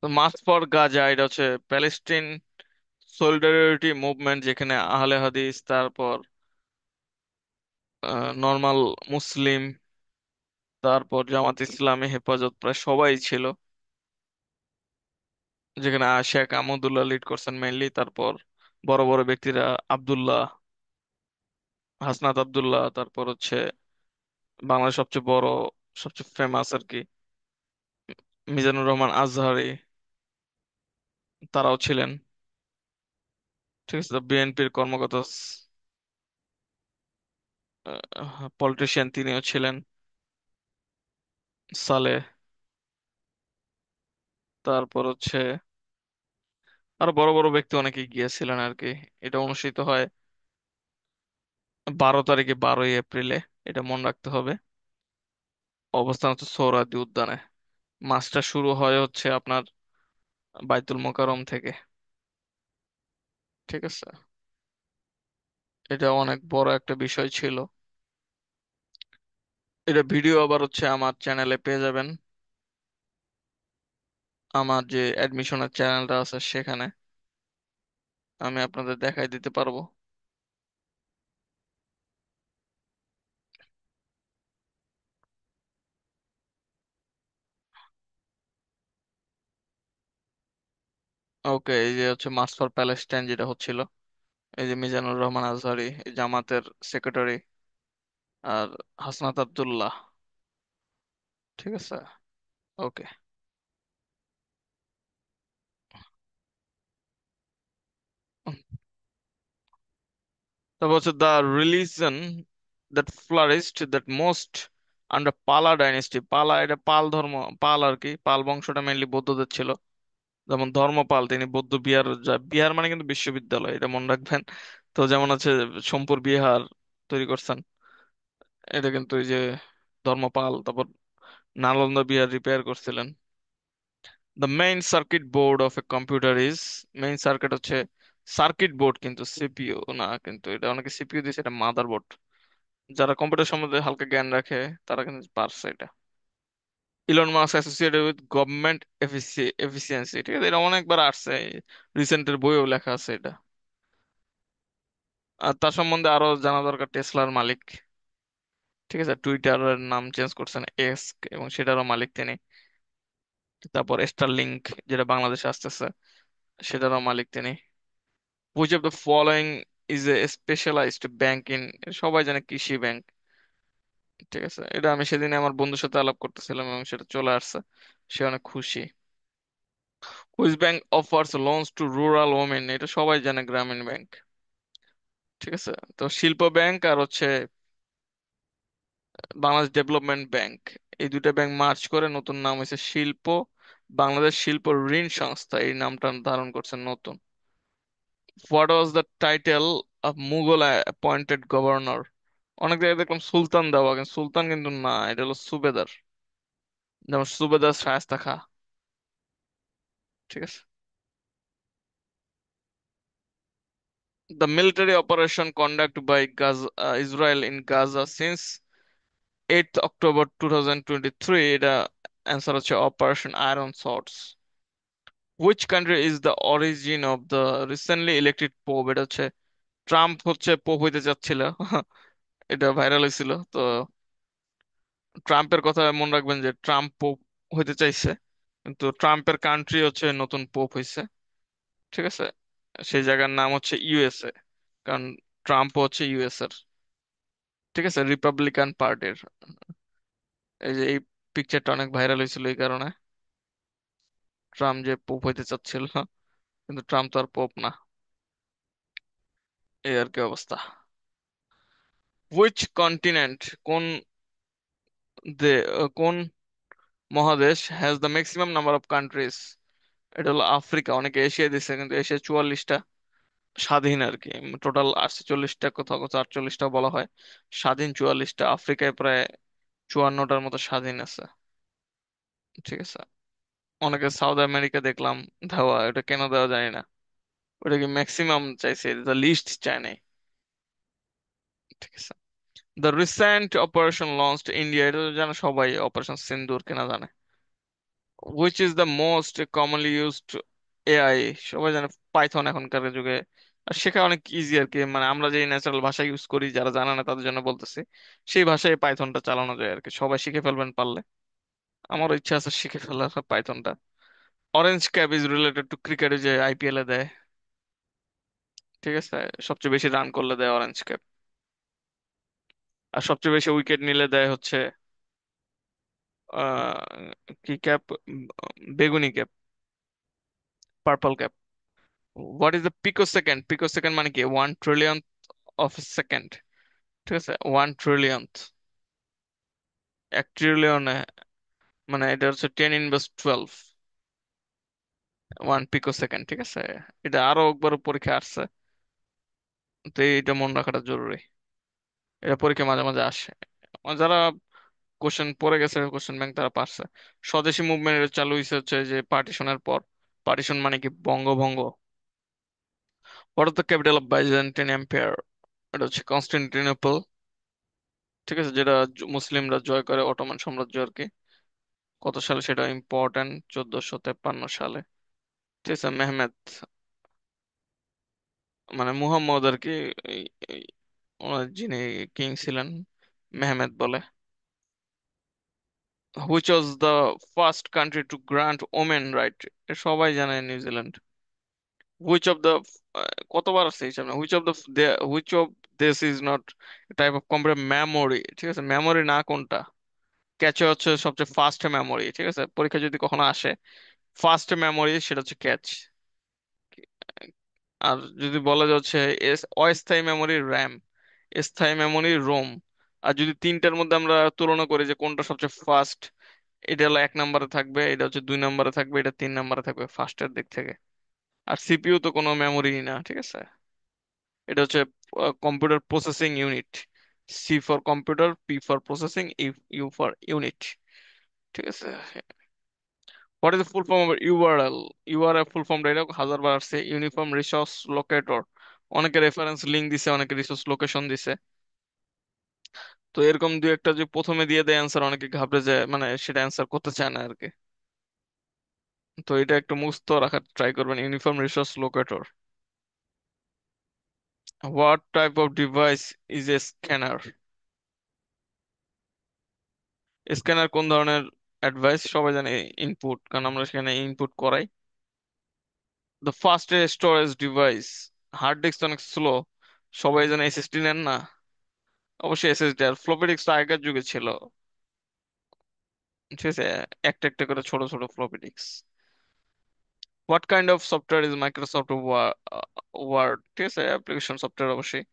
তো মার্চ ফর গাজা, এটা হচ্ছে প্যালেস্টাইন সলিডারিটি মুভমেন্ট, যেখানে আহলে হাদিস, তারপর নর্মাল মুসলিম, তারপর জামাত ইসলামী, হেফাজত, প্রায় সবাই ছিল। যেখানে শেখ আমদুল্লাহ লিড করছেন মেইনলি, তারপর বড় বড় ব্যক্তিরা, আব্দুল্লাহ, হাসনাত আব্দুল্লাহ, তারপর হচ্ছে বাংলাদেশ সবচেয়ে বড়, সবচেয়ে ফেমাস আর কি, মিজানুর রহমান আজহারি, তারাও ছিলেন। ঠিক আছে, বিএনপির কর্মকর্তা, পলিটিশিয়ান, তিনিও ছিলেন, সালেহ। তারপর হচ্ছে আরো বড় বড় ব্যক্তি অনেকে গিয়েছিলেন আর কি। এটা অনুষ্ঠিত হয় 12 তারিখে, 12ই এপ্রিলে, এটা মনে রাখতে হবে। অবস্থান হচ্ছে সোহরাওয়ার্দী উদ্যানে। মাসটা শুরু হয় হচ্ছে আপনার বাইতুল মোকাররম থেকে। ঠিক আছে, এটা অনেক বড় একটা বিষয় ছিল। এটা ভিডিও আবার হচ্ছে আমার চ্যানেলে পেয়ে যাবেন, আমার যে অ্যাডমিশনের চ্যানেলটা আছে সেখানে আমি আপনাদের দেখাই দিতে পারবো। ওকে, এই যে হচ্ছে মার্চ ফর প্যালেস্টাইন যেটা হচ্ছিল, এই যে মিজানুর রহমান আজহারি, এই জামাতের সেক্রেটারি, আর হাসনাত আব্দুল্লাহ। ঠিক আছে। ওকে। তারপর হচ্ছে the religion that ফ্লারিস্ট that most under পালা ডাইনেস্টি। পালা এটা পাল ধর্ম, পাল আর কি, পাল বংশটা মেইনলি বৌদ্ধদের ছিল। যেমন ধর্মপাল তিনি বৌদ্ধ বিহার, বিহার মানে কিন্তু বিশ্ববিদ্যালয়, এটা মনে রাখবেন। তো যেমন আছে সোমপুর বিহার তৈরি করছেন, এটা কিন্তু এই যে ধর্মপাল। তারপর নালন্দা বিহার রিপেয়ার করছিলেন। The main circuit board of a computer is, main circuit হচ্ছে সার্কিট বোর্ড, কিন্তু সিপিইউ না, কিন্তু এটা অনেকে সিপিইউ দিয়েছে, এটা মাদার বোর্ড। যারা কম্পিউটার সম্বন্ধে হালকা জ্ঞান রাখে তারা কিন্তু পারছে এটা। Elon Musk associated with government efficiency, ঠিক আছে, এটা অনেকবার আসছে, রিসেন্টের বইও লেখা আছে এটা। আর তার সম্বন্ধে আরো জানা দরকার, টেসলার মালিক। ঠিক আছে, টুইটারের নাম চেঞ্জ করছেন এক্স, এবং সেটারও মালিক তিনি। তারপর স্টারলিংক, যেটা বাংলাদেশে আসতেছে, সেটারও মালিক তিনি। Which of the following is a specialized bank in, সবাই জানে কৃষি ব্যাংক। ঠিক আছে, এটা আমি সেদিন আমার বন্ধুর সাথে আলাপ করতেছিলাম এবং সেটা চলে আসছে, সে অনেক খুশি। Which bank offers loans two rural women, এটা সবাই জানে, গ্রামীণ ব্যাংক। ঠিক আছে, তো শিল্প ব্যাংক আর হচ্ছে বাংলাদেশ ডেভেলপমেন্ট ব্যাংক, এই দুইটা ব্যাংক মার্চ করে নতুন নাম হয়েছে শিল্প, বাংলাদেশ শিল্প ঋণ সংস্থা, এই নামটা ধারণ করছে নতুন। What was the title of Mughal appointed governor, অনেক জায়গায় দেখলাম সুলতান দেওয়া, কিন্তু সুলতান কিন্তু না, এটা হলো সুবেদার। যেমন সুবেদার শায়েস্তা খাঁ। ঠিক আছে। The military operation conduct by Israel in Gaza since 8 October 2023, এটা অ্যান্সার হচ্ছে operation iron swords. Which country is the origin of the recently elected Pope, এটা হচ্ছে ট্রাম্প হচ্ছে পোপ হইতে যাচ্ছিল এটা ভাইরাল হয়েছিল তো। ট্রাম্পের কথা মনে রাখবেন যে ট্রাম্প পোপ হইতে চাইছে, কিন্তু ট্রাম্পের কান্ট্রি হচ্ছে নতুন পোপ হইছে। ঠিক আছে, সেই জায়গার নাম হচ্ছে ইউএসএ, কারণ ট্রাম্প হচ্ছে ইউএস এর। ঠিক আছে, রিপাবলিকান পার্টির। এই যে এই পিকচারটা অনেক ভাইরাল হয়েছিল এই কারণে, ট্রাম্প যে পোপ হইতে চাচ্ছিল, কিন্তু ট্রাম্প তো আর পোপ না। এই আর কি অবস্থা। হুইচ কন্টিনেন্ট, কোন কোন মহাদেশ has the maximum number of countries, এটা হলো আফ্রিকা। অনেকে এশিয়া দিচ্ছে, কিন্তু এশিয়া 44টা স্বাধীন আর কি। টোটাল 48টা, কোথাও কোথাও 48টা বলা হয়, স্বাধীন 44টা। আফ্রিকায় প্রায় 54টার মতো স্বাধীন আছে। ঠিক আছে। অনেকে সাউথ আমেরিকা দেখলাম দেওয়া, এটা কেন দেওয়া যায় না, ওটা কি ম্যাক্সিমাম চাইছে, দ্য লিস্ট চায় নাই। ঠিক আছে। The recent operation launched India, এটা তো জানে সবাই, অপারেশন সিন্দুর, কেনা জানে। Which is the most commonly used AI, সবাই জানে পাইথন এখনকার যুগে। আর শেখা অনেক ইজি আর কি, মানে আমরা যে ন্যাচারাল ভাষা ইউজ করি, যারা জানে না তাদের জন্য বলতেছি, সেই ভাষায় পাইথনটা চালানো যায় আর কি, সবাই শিখে ফেলবেন পারলে। আমারও ইচ্ছা আছে শিখে ফেলার পাইথনটা। Orange cap is related to cricket, যে আইপিএল এ দেয়। ঠিক আছে, সবচেয়ে বেশি রান করলে দেয় অরেঞ্জ ক্যাপ। আর সবচেয়ে বেশি উইকেট নিলে দেয় হচ্ছে কি ক্যাপ, বেগুনি ক্যাপ, purple cap. What is the picosecond, picosecond মানে কি, 1 ট্রিলিয়ন অফ সেকেন্ড। ঠিক আছে, 1 ট্রিলিয়ন, 1 ট্রিলিয়ন, মানে এটা হচ্ছে 10 ইনভার্স 12, 1 পিকো সেকেন্ড। ঠিক আছে, এটা আরো একবার পরীক্ষা আসছে, তো এটা মনে রাখাটা জরুরি। এটা পরীক্ষা মাঝে মাঝে আসে, যারা কোশ্চেন পড়ে গেছে কোশ্চেন ব্যাংক, তারা পারছে। স্বদেশি মুভমেন্ট এটা চালু হয়েছে হচ্ছে যে পার্টিশনের পর। পার্টিশন মানে কি, বঙ্গভঙ্গ। What is the capital of Byzantine empire, এটা হচ্ছে কনস্টান্টিনোপল। ঠিক আছে, যেটা মুসলিমরা জয় করে, অটোমান সাম্রাজ্য আর কি। কত সালে সেটা ইম্পর্টেন্ট, 1453 সালে। ঠিক আছে, মেহমেদ, মানে মুহাম্মদ আর কি, এই- এই- ওনার যিনি কিং ছিলেন, মেহমেদ বলে। Which was the first country to grant women right, সবাই জানে, নিউজিল্যান্ড। হুইচ অফ দ্য, কতবার আছে হিসাব না, which of this is not type of computer memory, ঠিক আছে, মেমোরি না কোনটা। ক্যাচে হচ্ছে সবচেয়ে ফাস্ট মেমোরি, ঠিক আছে, পরীক্ষা যদি কখনো আসে ফার্স্ট মেমোরি সেটা হচ্ছে ক্যাচ। আর যদি বলা যায় হচ্ছে অস্থায়ী মেমোরি র্যাম, স্থায়ী মেমোরি রোম। আর যদি তিনটার মধ্যে আমরা তুলনা করি যে কোনটা সবচেয়ে ফাস্ট, এটা হলো 1 নম্বরে থাকবে, এটা হচ্ছে 2 নম্বরে থাকবে, এটা 3 নম্বরে থাকবে ফাস্টের দিক থেকে। আর সিপিইউ তো কোনো মেমোরি না, ঠিক আছে, এটা হচ্ছে computer processing unit. C for computer, P for processing, U for unit, ঠিক আছে। What is the full form of URL? URL full ফর্মটা এটা হাজারবার আসছে, ইউনিফর্ম রিসোর্স লোকেটর। অনেকে রেফারেন্স লিঙ্ক দিছে, অনেকে রিসোর্স লোকেশন দিছে। তো এরকম দুই একটা যে প্রথমে দিয়ে দেয় অ্যান্সার, অনেকে ঘাবড়ে যায়, মানে সেটা অ্যান্সার করতে চায় না আর কি। তো এটা একটু মুখস্থ রাখার ট্রাই করবেন, uniform resource locator. What type of device is a scanner? Scanner কোন ধরনের অ্যাডভাইস? সবাই জানে ইনপুট, কারণ আমরা সেখানে ইনপুট করাই। The fastest storage device? Hard disk অনেক স্লো, সবাই জানে এসএসডি নেন না, অবশ্যই এসএসডি। আর ফ্লপি ডিস্ক তো আগের যুগে ছিল, ঠিক আছে, একটা একটা করে ছোট ছোট floppy disk. What kind of software is Microsoft Word? ঠিক আছে, অ্যাপ্লিকেশন সফটওয়্যার অবশ্যই।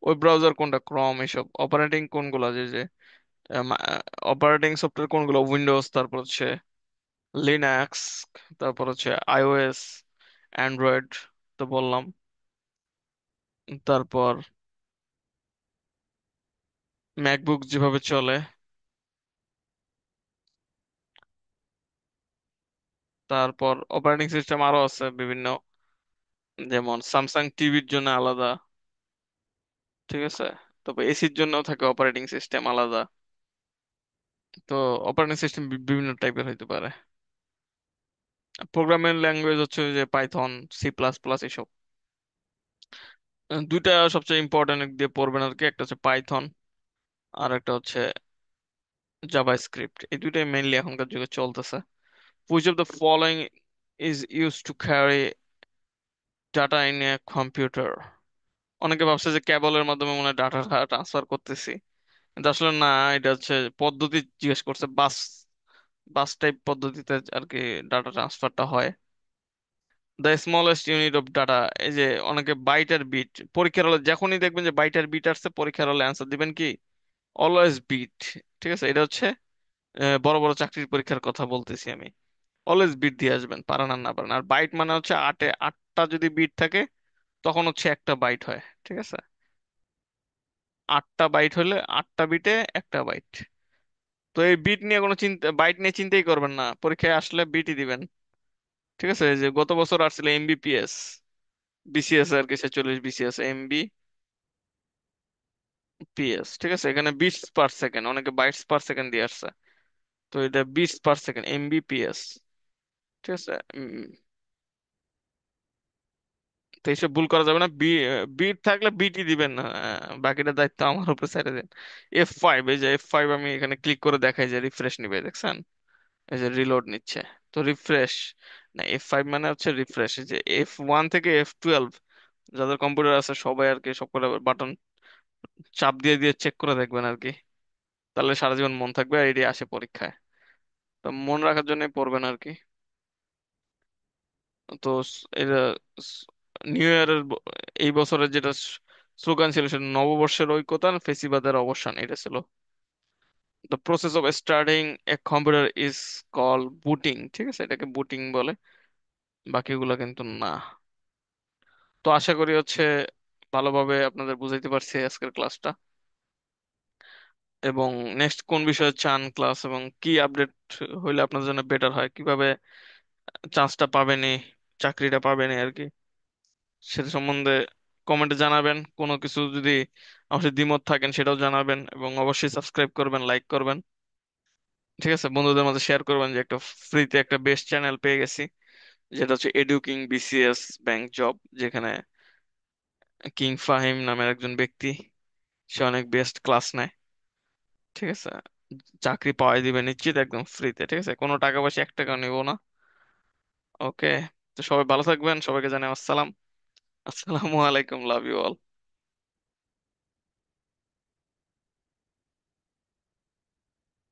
ওয়েব ব্রাউজার কোনটা? ক্রম। এসব অপারেটিং কোনগুলো, যে যে অপারেটিং সফটওয়্যার কোনগুলো? উইন্ডোজ, তারপর হচ্ছে লিনাক্স, তারপর হচ্ছে আইওএস, অ্যান্ড্রয়েড তো বললাম। তারপর ম্যাকবুক যেভাবে চলে। তারপর অপারেটিং সিস্টেম আরো আছে বিভিন্ন, যেমন স্যামসাং টিভির জন্য আলাদা, ঠিক আছে। তবে এসির জন্য থাকে অপারেটিং সিস্টেম আলাদা। তো অপারেটিং সিস্টেম বিভিন্ন টাইপের হইতে পারে। প্রোগ্রামিং ল্যাঙ্গুয়েজ হচ্ছে যে পাইথন, সি প্লাস প্লাস এসব। দুইটা সবচেয়ে ইম্পর্টেন্ট দিয়ে পড়বেন আর কি, একটা হচ্ছে পাইথন, আর একটা হচ্ছে জাভা স্ক্রিপ্ট। এই দুইটাই মেইনলি এখনকার যুগে চলতেছে। Which of the following is use to carry data in a computer? অনেকে ভাবছে যে কেবলের মাধ্যমে মনে হয় ডাটা ট্রান্সফার করতেছি, কিন্তু আসলে না। এটা হচ্ছে পদ্ধতি জিজ্ঞেস করছে, বাস বাস টাইপ পদ্ধতিতে আর কি ডাটা ট্রান্সফারটা হয়। The smallest unit of data, এই যে অনেকে বাইট আর বিট, পরীক্ষার হলে যখনই দেখবেন যে বাইট আর বিট আসছে পরীক্ষার হলে অ্যান্সার দিবেন কি? অলওয়েজ বিট, ঠিক আছে। এটা হচ্ছে বড় বড় চাকরির পরীক্ষার কথা বলতেছি আমি। অলওয়েজ বিট দিয়ে আসবেন, পারেন আর না পারেন। আর বাইট মানে হচ্ছে আটটা যদি বিট থাকে তখন হচ্ছে একটা বাইট হয়, ঠিক আছে। 8টা বাইট হলে 8টা বিটে একটা বাইট। তো এই বিট নিয়ে কোনো চিন্তা, বাইট নিয়ে চিন্তাই করবেন না, পরীক্ষায় আসলে বিটই দিবেন, ঠিক আছে। এই যে গত বছর আসছিল এমবিপিএস, বিসিএস আর কি, 46 বিসিএস এমবিপিএস, ঠিক আছে। এখানে বিটস পার সেকেন্ড, অনেকে বাইটস পার সেকেন্ড দিয়ে আসছে। তো এটা বিটস পার সেকেন্ড এমবিপিএস, ঠিক আছে। তো এইসব ভুল করা যাবে না। বিট থাকলে বিটই দিবেন না, বাকিটা দায়িত্ব আমার উপরে ছেড়ে দেন। F5, এই যে F5 আমি এখানে ক্লিক করে দেখাই যে রিফ্রেশ নিবে, দেখছেন? এই যে রিলোড নিচ্ছে। তো রিফ্রেশ না, F5 মানে হচ্ছে রিফ্রেশ। যে F1 থেকে F12 যাদের কম্পিউটার আছে সবাই আর কি সব করে বাটন চাপ দিয়ে দিয়ে চেক করে দেখবেন আর কি, তাহলে সারা জীবন মন থাকবে আর এটি আসে পরীক্ষায়। তো মন রাখার জন্যই পড়বেন আর কি। তো এটা নিউ ইয়ারের এই বছরের যেটা স্লোগান ছিল সেটা নববর্ষের ঐক্যতা ফেসিবাদের অবসান, এটা ছিল। The process of starting a computer is call booting, ঠিক আছে, এটাকে বুটিং বলে, বাকিগুলো কিন্তু না। তো আশা করি হচ্ছে ভালোভাবে আপনাদের বুঝাইতে পারছি আজকের ক্লাসটা। এবং নেক্সট কোন বিষয়ে চান ক্লাস, এবং কি আপডেট হইলে আপনার জন্য বেটার হয়, কিভাবে চান্সটা পাবেনি, চাকরিটা পাবেনি আর কি, সেটা সম্বন্ধে কমেন্টে জানাবেন। কোনো কিছু যদি আমার সাথে দ্বিমত থাকেন সেটাও জানাবেন, এবং অবশ্যই সাবস্ক্রাইব করবেন, লাইক করবেন, ঠিক আছে। বন্ধুদের মাঝে শেয়ার করবেন যে একটা ফ্রিতে একটা বেস্ট চ্যানেল পেয়ে গেছি, যেটা হচ্ছে এডুকিং বিসিএস ব্যাংক জব, যেখানে কিং ফাহিম নামের একজন ব্যক্তি, সে অনেক বেস্ট ক্লাস নেয়, ঠিক আছে। চাকরি পাওয়াই দিবে নিশ্চিত, একদম ফ্রিতে, ঠিক আছে, কোনো টাকা পয়সা 1 টাকা নিব না। ওকে। তো সবাই ভালো থাকবেন, সবাইকে জানাই আসসালাম। আসসালামু আলাইকুম, লাভ ইউ অল।